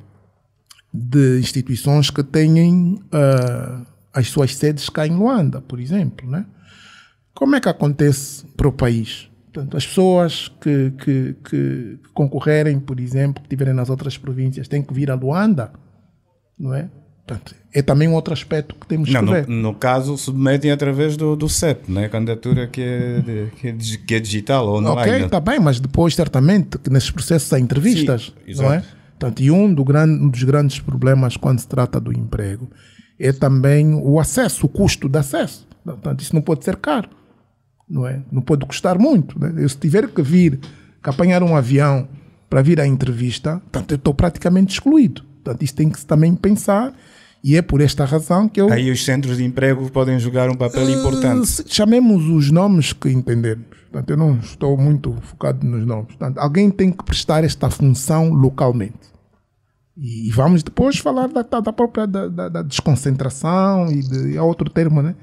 de instituições que têm as suas sedes cá em Luanda, por exemplo, né? Como é que acontece para o país? Portanto, as pessoas que concorrerem, por exemplo, que estiverem nas outras províncias, têm que vir a Luanda, não é? Portanto, é também um outro aspecto que temos que ver. No caso, submetem através do CEP, né? Candidatura que é digital ou online. Ok, está bem, mas depois, certamente, que nesses processos há entrevistas, sim, não é? Portanto, e um dos grandes problemas quando se trata do emprego é também o acesso, o custo de acesso. Portanto, isso não pode ser caro, não é? Não pode custar muito. Né? Eu, se tiver que apanhar um avião para vir à entrevista, portanto, eu estou praticamente excluído. Portanto, isso tem que se também pensar. E é por esta razão que eu... Aí os centros de emprego podem jogar um papel importante. Chamemos os nomes que entendermos. Portanto, eu não estou muito focado nos nomes. Portanto, alguém tem que prestar esta função localmente. E vamos depois falar da própria da desconcentração e há outro termo, né?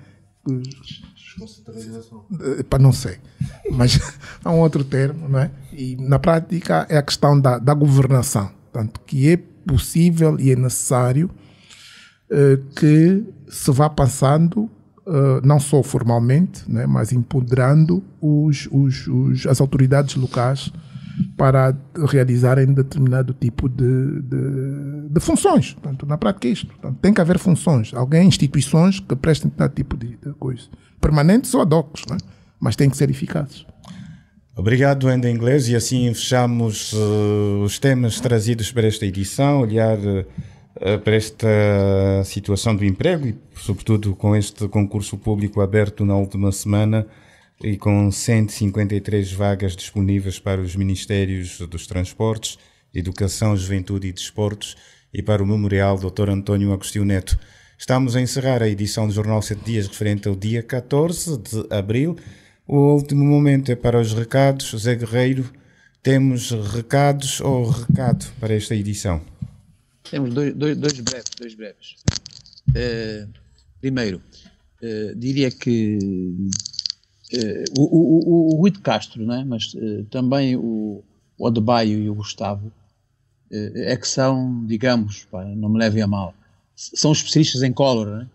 Desconcentralização. Para não sei. Mas há um outro termo, não é? E na prática é a questão da governação. Portanto, que é possível e é necessário que se vá passando, não só formalmente, né, mas empoderando as autoridades locais para realizarem determinado tipo de funções. Portanto, na prática é isto. Portanto, tem que haver funções, instituições que prestem determinado tipo de coisa. Permanentes ou ad hoc, né? Mas têm que ser eficazes. Obrigado, Enda Inglês, e assim fechamos os temas trazidos para esta edição, olhar para esta situação do emprego e, sobretudo, com este concurso público aberto na última semana e com 153 vagas disponíveis para os Ministérios dos Transportes, Educação, Juventude e Desportos e para o Memorial Dr. António Agostinho Neto. Estamos a encerrar a edição do Jornal 7 Dias referente ao dia 14 de abril. O último momento é para os recados. José Guerreiro, temos recados ou recado para esta edição? Temos dois breves. Primeiro, diria que o Rui de Castro, né? Mas também o Adebayo e o Gustavo é que são, digamos, não me levem a mal, são especialistas em cólera, né?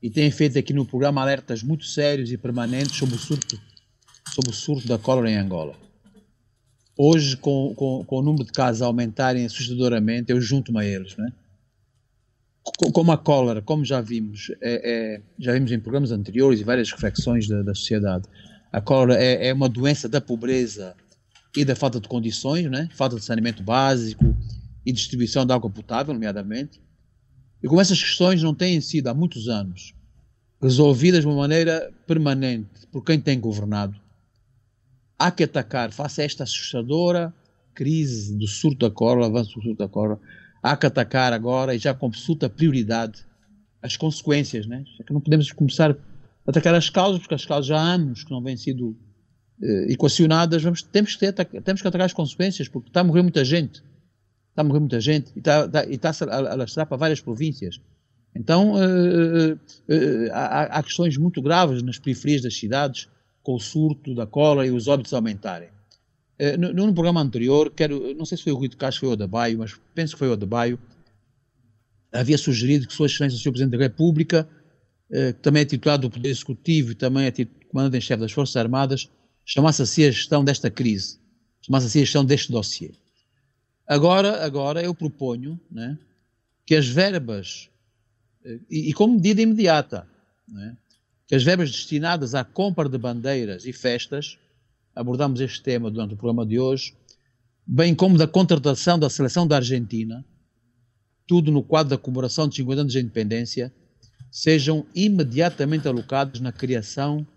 E têm feito aqui no programa alertas muito sérios e permanentes sobre o surto da cólera em Angola. Hoje, com o número de casos a aumentarem assustadoramente, eu junto-me a eles, né? Como a cólera, como já vimos em programas anteriores e várias reflexões da sociedade, a cólera é uma doença da pobreza e da falta de condições, né? Falta de saneamento básico e distribuição de água potável, nomeadamente. E como essas questões não têm sido há muitos anos resolvidas de uma maneira permanente por quem tem governado, há que atacar, face a esta assustadora crise do surto da cólera, avanço do surto da cólera, há que atacar agora e já com absoluta prioridade as consequências, né? É que não podemos começar a atacar as causas, porque as causas já há anos que não vêm sido equacionadas. Temos que atacar as consequências, porque está a morrer muita gente. E está-se a alastrar para várias províncias. Então, há questões muito graves nas periferias das cidades, com o surto da cólera e os óbitos aumentarem. No programa anterior, não sei se foi o Rui de Castro, foi o Adebayo, mas penso que foi o Adebayo, havia sugerido que Sua Excelência, o Sr. Presidente da República, que também é titulado do Poder Executivo e também é Comandante-em-Chefe das Forças Armadas, chamasse-se a gestão desta crise, chamasse-se a gestão deste dossiê. Agora eu proponho, né, que as verbas, e como medida imediata, né, que as verbas destinadas à compra de bandeiras e festas, abordamos este tema durante o programa de hoje, bem como da contratação da seleção da Argentina, tudo no quadro da comemoração de 50 anos de independência, sejam imediatamente alocados na criação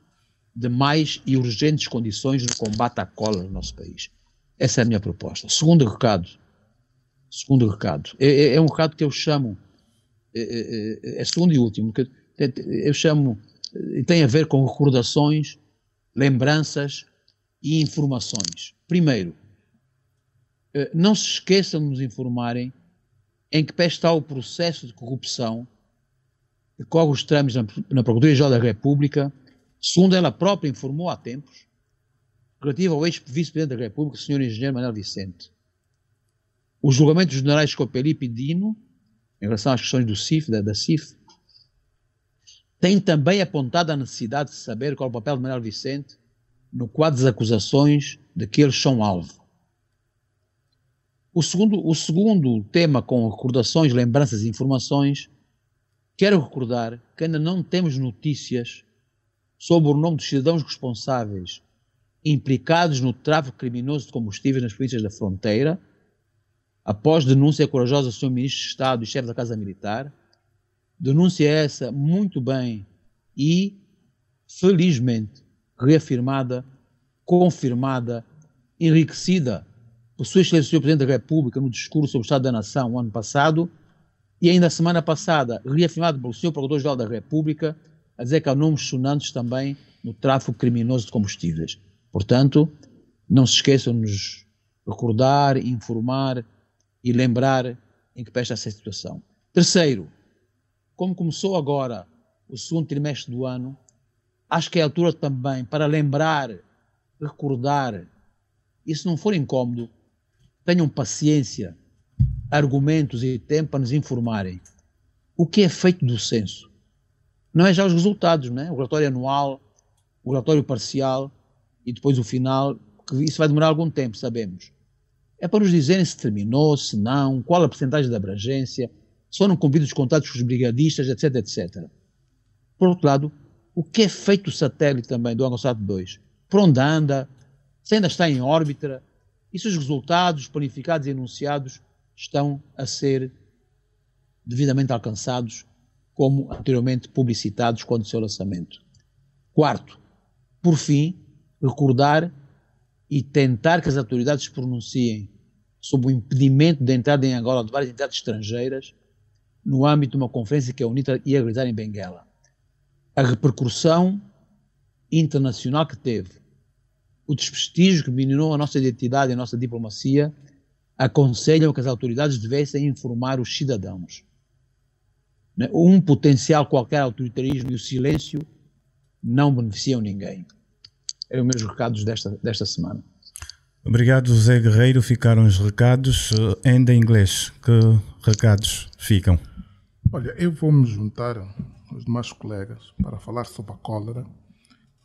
de mais e urgentes condições no combate à cólera no nosso país. Essa é a minha proposta. Segundo recado, é um recado que eu chamo, é segundo e último, que eu chamo, tem a ver com recordações, lembranças e informações. Primeiro, não se esqueçam de nos informarem em que pé está o processo de corrupção que corre os trâmites na Procuradoria-Geral da República, segundo ela própria informou há tempos, relativo ao ex-vice-presidente da República, o Sr. Engenheiro Manuel Vicente. O julgamento dos generais Scopelipe e Dino, em relação às questões do CIF, da CIF, tem também apontado a necessidade de saber qual é o papel de Manuel Vicente no quadro das acusações de que eles são alvo. O segundo tema com recordações, lembranças e informações quero recordar que ainda não temos notícias sobre o nome dos cidadãos responsáveis implicados no tráfico criminoso de combustíveis nas províncias da fronteira, após denúncia corajosa do Sr. Ministro de Estado e chefe da Casa Militar. Denúncia essa muito bem e, felizmente, reafirmada, confirmada, enriquecida por Sua Excelência o Sr. Presidente da República no discurso sobre o Estado da Nação o ano passado, e ainda a semana passada reafirmado pelo Sr. Procurador-Geral da República, a dizer que há nomes sonantes também no tráfico criminoso de combustíveis. Portanto, não se esqueçam de nos recordar, informar e lembrar em que pé está essa situação. Terceiro, como começou agora o segundo trimestre do ano, acho que é a altura também para lembrar, recordar, e se não for incómodo, tenham paciência, argumentos e tempo para nos informarem o que é feito do censo. Não é já os resultados, não é? O relatório anual, o relatório parcial e depois o final, que isso vai demorar algum tempo, sabemos. É para nos dizerem se terminou, se não, qual a percentagem de abrangência, se foram cumpridos os contatos com os brigadistas, etc, etc. Por outro lado, o que é feito do satélite também, do ANGOSAT 2? Por onde anda? Se ainda está em órbita? E se os resultados planificados e anunciados estão a ser devidamente alcançados, como anteriormente publicitados quando o seu lançamento? Quarto, por fim, recordar e tentar que as autoridades se pronunciem sobre o impedimento de entrada em Angola de várias entidades estrangeiras no âmbito de uma conferência que a UNITA ia realizar em Benguela. A repercussão internacional que teve, o desprestígio que minou a nossa identidade e a nossa diplomacia, aconselham que as autoridades devessem informar os cidadãos. Um potencial qualquer autoritarismo e o silêncio não beneficiam ninguém. Eram os meus recados desta semana. Obrigado, José Guerreiro. Ficaram os recados ainda em inglês. Que recados ficam? Olha, eu vou me juntar aos demais colegas para falar sobre a cólera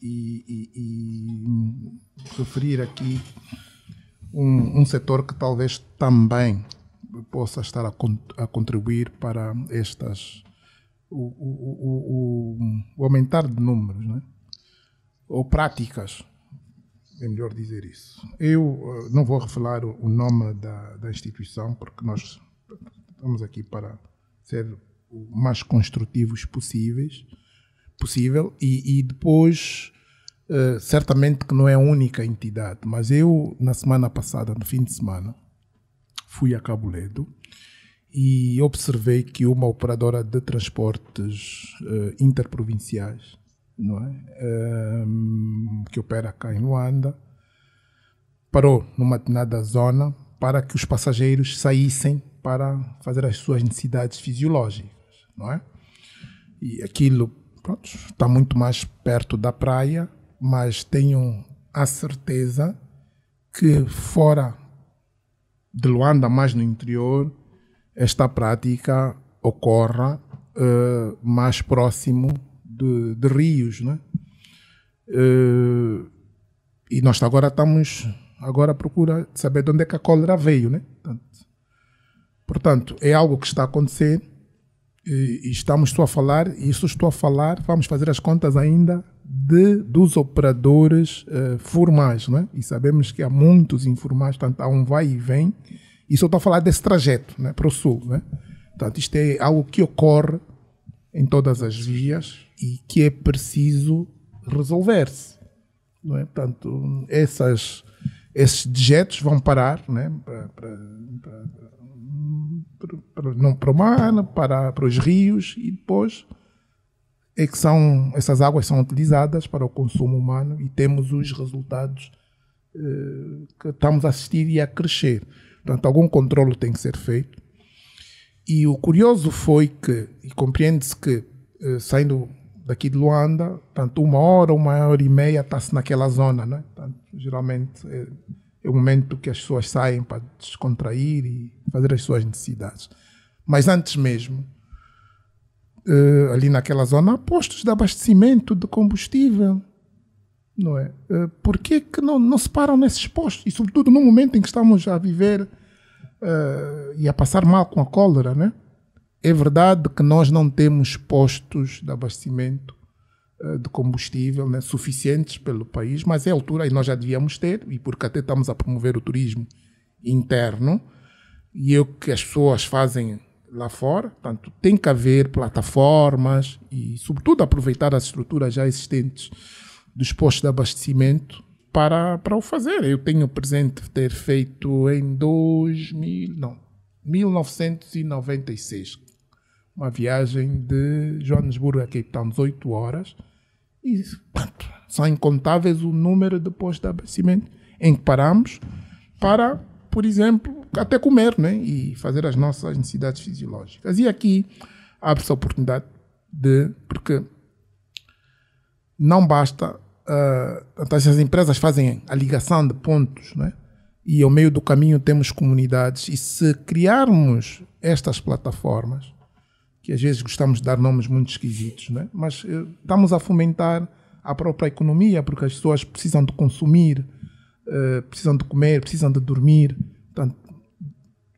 e referir aqui um setor que talvez também possa estar a contribuir para o aumentar de números, né? Ou práticas, é melhor dizer isso. Eu não vou revelar o nome da instituição, porque nós estamos aqui para ser o mais construtivos possível e depois, certamente que não é a única entidade, mas eu, na semana passada, no fim de semana, fui a Cabo Ledo e observei que uma operadora de transportes interprovinciais, não é? Que opera cá em Luanda, parou numa determinada zona para que os passageiros saíssem para fazer as suas necessidades fisiológicas, não é? E aquilo, pronto, está muito mais perto da praia, mas tenho a certeza que fora de Luanda, mais no interior, esta prática ocorra mais próximo de rios, né? E nós agora estamos à procura de saber de onde é que a cólera veio, né? Portanto, é algo que está a acontecer e estamos só a falar, e isso estou a falar, vamos fazer as contas ainda dos operadores formais, né? E sabemos que há muitos informais, portanto, há um vai e vem, e só estou a falar desse trajeto, né, para o sul, né? Portanto, isto é algo que ocorre em todas as vias e que é preciso resolver-se, não é? Portanto, esses dejetos vão parar, né, para o mar, para os rios, e depois é que essas águas são utilizadas para o consumo humano e temos os resultados que estamos a assistir e a crescer. Portanto, algum controle tem que ser feito. E o curioso foi que, e compreende-se que, saindo daqui de Luanda, tanto 1 hora e meia está-se naquela zona, né? Portanto, geralmente é o momento que as pessoas saem para descontrair e fazer as suas necessidades. Mas antes mesmo, ali naquela zona, há postos de abastecimento de combustível, não é? Por que não se param nesses postos? E sobretudo no momento em que estamos a viver e a passar mal com a cólera, né? é verdade que nós não temos postos de abastecimento de combustível, né, suficientes pelo país, mas é a altura e nós já devíamos ter, e porque até estamos a promover o turismo interno, e é o que as pessoas fazem lá fora. Portanto, tem que haver plataformas e, sobretudo, aproveitar as estruturas já existentes dos postos de abastecimento para o fazer. Eu tenho presente ter feito em 1996 uma viagem de Joanesburgo a Cape Town, 18 horas, e são incontáveis o número de postos de abastecimento em que paramos para, por exemplo, até comer, né? E fazer as nossas necessidades fisiológicas. E aqui abre-se a oportunidade porque não basta, as empresas fazem a ligação de pontos, né? E ao meio do caminho temos comunidades, e se criarmos estas plataformas, que às vezes gostamos de dar nomes muito esquisitos, né? Mas estamos a fomentar a própria economia, porque as pessoas precisam de consumir, precisam de comer, precisam de dormir, portanto,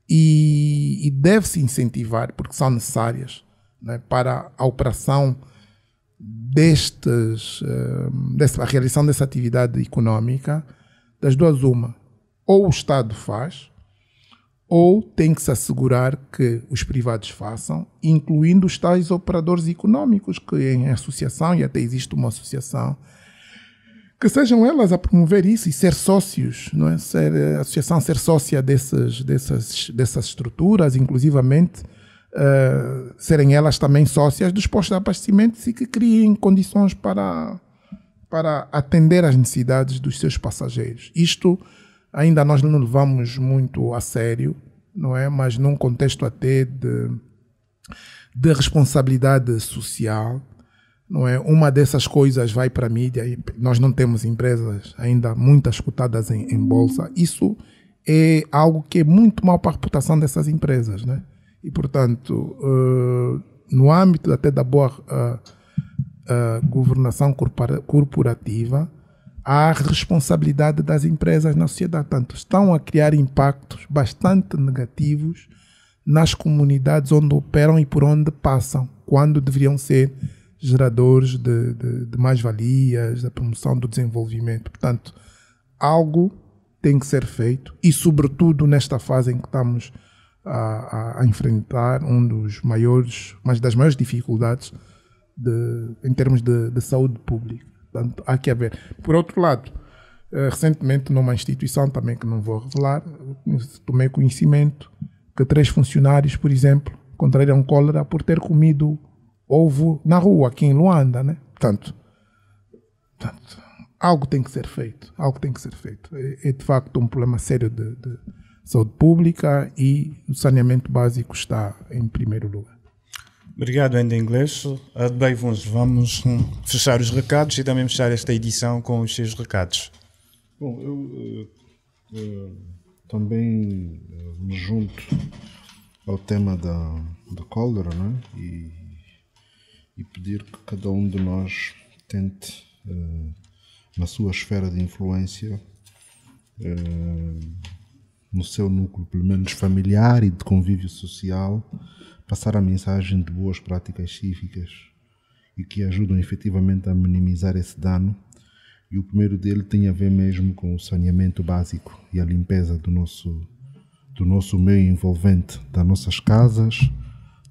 e deve-se incentivar, porque são necessárias, né, para a operação a realização dessa atividade económica. Das duas uma, ou o Estado faz, ou tem que se assegurar que os privados façam, incluindo os tais operadores económicos, que em associação, e até existe uma associação, que sejam elas a promover isso e ser sócios, não é? A associação ser sócia dessas estruturas, inclusivamente serem elas também sócias dos postos de abastecimento, e que criem condições para atender às necessidades dos seus passageiros. Isto ainda nós não levamos muito a sério, não é? Mas num contexto até de responsabilidade social, não é? Uma dessas coisas vai para a mídia, e nós não temos empresas ainda muitas cotadas em bolsa. Isso é algo que é muito mau para a reputação dessas empresas, né? E, portanto, no âmbito até da boa governação corporativa, há a responsabilidade das empresas na sociedade. Tanto estão a criar impactos bastante negativos nas comunidades onde operam e por onde passam, quando deveriam ser geradores de mais-valias, da promoção do desenvolvimento. Portanto, algo tem que ser feito, e sobretudo nesta fase em que estamos a enfrentar uma das maiores dificuldades em termos de saúde pública. Portanto, há que haver. Por outro lado, recentemente numa instituição também que não vou revelar, tomei conhecimento que 3 funcionários, por exemplo, contraíram cólera por ter comido ovo na rua, aqui em Luanda, né? Portanto, algo tem que ser feito. É de facto um problema sério de saúde pública, e o saneamento básico está em primeiro lugar. Obrigado, Andy Inglês. Bem, vamos fechar os recados e também fechar esta edição com os seus recados. Bom, eu também me junto ao tema da cólera, né? E pedir que cada um de nós tente, na sua esfera de influência, no seu núcleo, pelo menos familiar e de convívio social, passar a mensagem de boas práticas cívicas e que ajudam efetivamente a minimizar esse dano. E o primeiro dele tem a ver mesmo com o saneamento básico e a limpeza do nosso meio envolvente, das nossas casas,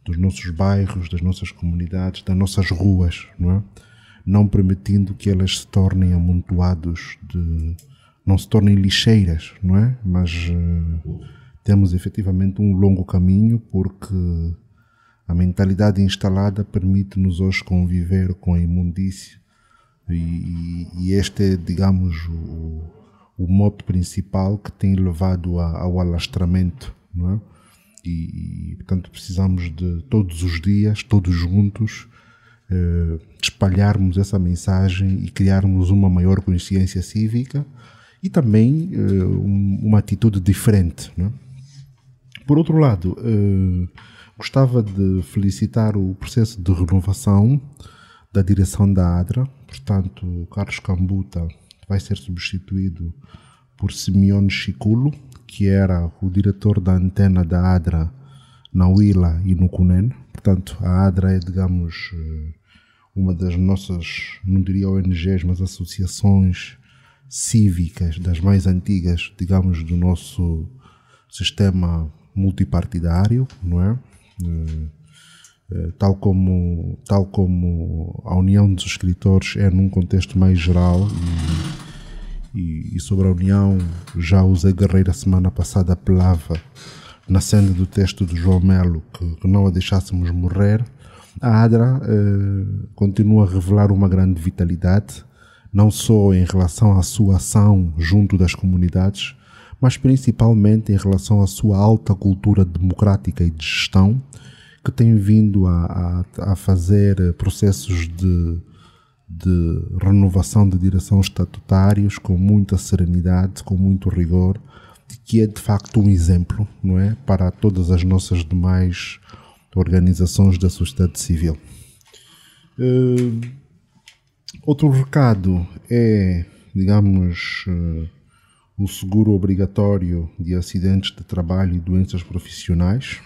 dos nossos bairros, das nossas comunidades, das nossas ruas, não é? Não permitindo que elas se tornem amontoados não se tornem lixeiras, não é? Mas temos efetivamente um longo caminho, porque a mentalidade instalada permite-nos hoje conviver com a imundície, e este é, digamos, o mote principal que tem levado ao alastramento, não é? E portanto precisamos de todos os dias, todos juntos, espalharmos essa mensagem e criarmos uma maior consciência cívica e também uma atitude diferente, não é? Por outro lado, gostava de felicitar o processo de renovação da direção da ADRA. Portanto, o Carlos Cambuta vai ser substituído por Simeone Chiculo, que era o diretor da antena da ADRA na Huila e no Cunene. Portanto, a ADRA é, digamos, uma das nossas, não diria ONGs, mas associações cívicas das mais antigas, digamos, do nosso sistema multipartidário, não é? Tal como a União dos Escritores é num contexto mais geral, e sobre a União já o Zé Guerreiro a semana passada apelava na senda do texto do João Melo que não a deixássemos morrer. A ADRA continua a revelar uma grande vitalidade, não só em relação à sua ação junto das comunidades, mas principalmente em relação à sua alta cultura democrática e de gestão, que tem vindo a fazer processos de renovação de direção estatutários com muita serenidade, com muito rigor, que é de facto um exemplo, não é, para todas as nossas demais organizações da sociedade civil. Outro recado é, digamos, o seguro obrigatório de acidentes de trabalho e doenças profissionais,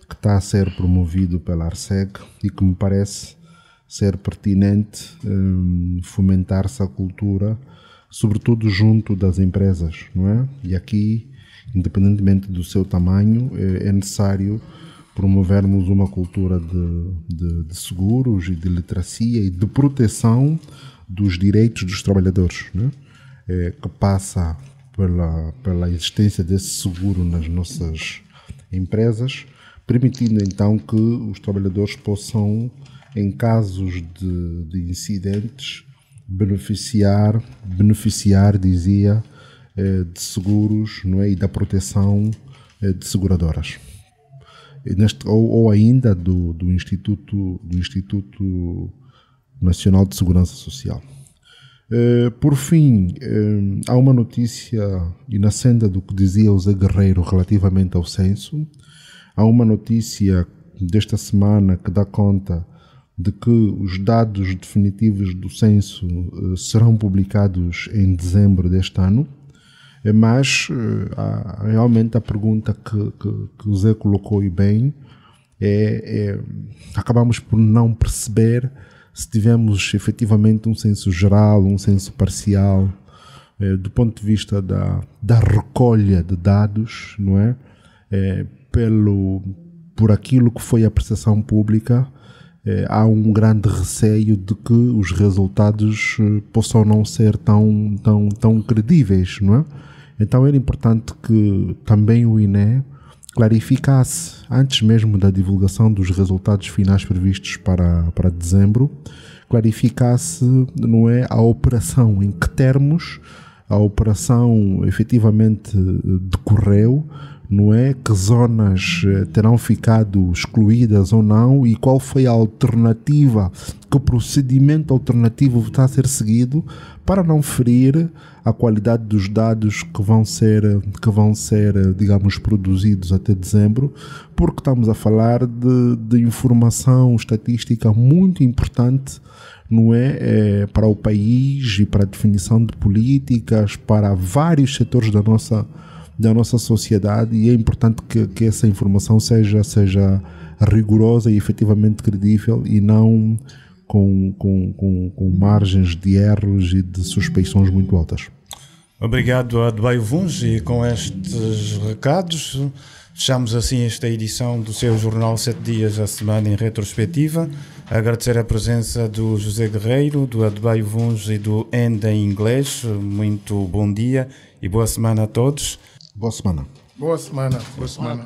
que está a ser promovido pela ARSEG e que me parece ser pertinente fomentar essa cultura, sobretudo junto das empresas, não é? E aqui, independentemente do seu tamanho, é necessário promovermos uma cultura de seguros e de literacia e de proteção dos direitos dos trabalhadores, não é? Que passa pela existência desse seguro nas nossas empresas, permitindo então que os trabalhadores possam, em casos de incidentes, beneficiar, dizia, de seguros, não é? E da proteção de seguradoras. Ou ainda do Instituto Nacional de Segurança Social. Por fim, há uma notícia, e na senda do que dizia o Zé Guerreiro relativamente ao censo, há uma notícia desta semana que dá conta de que os dados definitivos do censo serão publicados em dezembro deste ano, mas realmente a pergunta que o Zé colocou e bem acabamos por não perceber se tivemos efetivamente um censo geral, um censo parcial, do ponto de vista da recolha de dados, não é? Por aquilo que foi a percepção pública, há um grande receio de que os resultados possam não ser tão credíveis, não é? Então era importante que também o INE clarificasse, antes mesmo da divulgação dos resultados finais previstos para dezembro, clarificasse, não é, a operação, em que termos a operação efetivamente decorreu, não é? Que zonas terão ficado excluídas ou não e qual foi a alternativa, que procedimento alternativo está a ser seguido para não ferir a qualidade dos dados que vão ser, digamos, produzidos até dezembro, porque estamos a falar de informação estatística muito importante, não é, para o país e para a definição de políticas, para vários setores da nossa sociedade, e é importante que essa informação seja rigorosa e efetivamente credível e não com margens de erros e de suspeições muito altas. Obrigado a Adbaio Vuns, e com estes recados fechamos assim esta edição do seu jornal 7 dias a semana em retrospectiva. Agradecer a presença do José Guerreiro, do Adbaio Vuns e do End em inglês. Muito bom dia e boa semana a todos. Boa semana. Boa semana. Boa semana.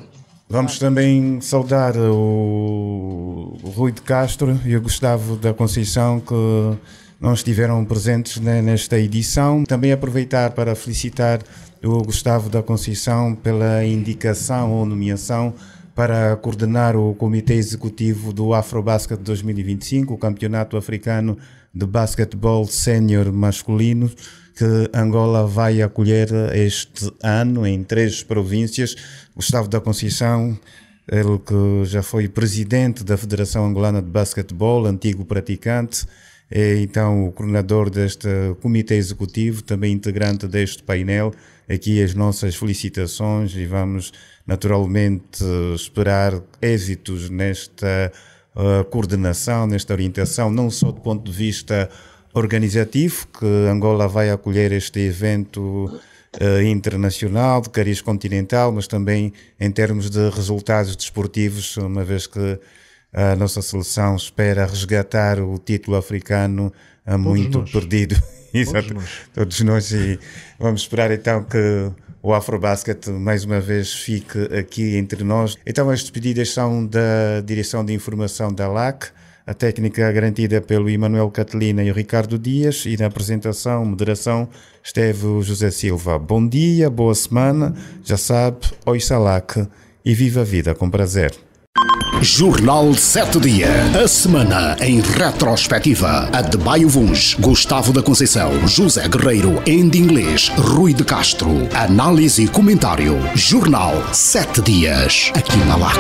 Vamos também saudar o Rui de Castro e o Gustavo da Conceição, que não estiveram presentes nesta edição. Também aproveitar para felicitar o Gustavo da Conceição pela indicação ou nomeação para coordenar o Comitê Executivo do Afrobasket 2025, o Campeonato Africano de Basquetebol Sénior Masculino, que Angola vai acolher este ano em 3 províncias. Gustavo da Conceição, ele que já foi presidente da Federação Angolana de Basquetebol, antigo praticante, é então o coordenador deste comitê executivo, também integrante deste painel. Aqui as nossas felicitações e vamos naturalmente esperar êxitos nesta coordenação, nesta orientação, não só do ponto de vista organizativo, que Angola vai acolher este evento internacional de cariz continental, mas também em termos de resultados desportivos, uma vez que a nossa seleção espera resgatar o título africano há muito perdido. Exato. Todos nós. E vamos esperar então que o Afrobasket mais uma vez fique aqui entre nós. Então as despedidas são da Direção de Informação da LAC, a técnica garantida pelo Emanuel Catelina e o Ricardo Dias, e na apresentação, moderação, esteve o José Silva. Bom dia, boa semana, já sabe, ouça LAC e viva a vida com prazer. Jornal 7 Dias. A semana em retrospectiva. A de Baio Vuns, Gustavo da Conceição, José Guerreiro, em inglês, Rui de Castro. Análise e comentário. Jornal 7 Dias. Aqui na LAC.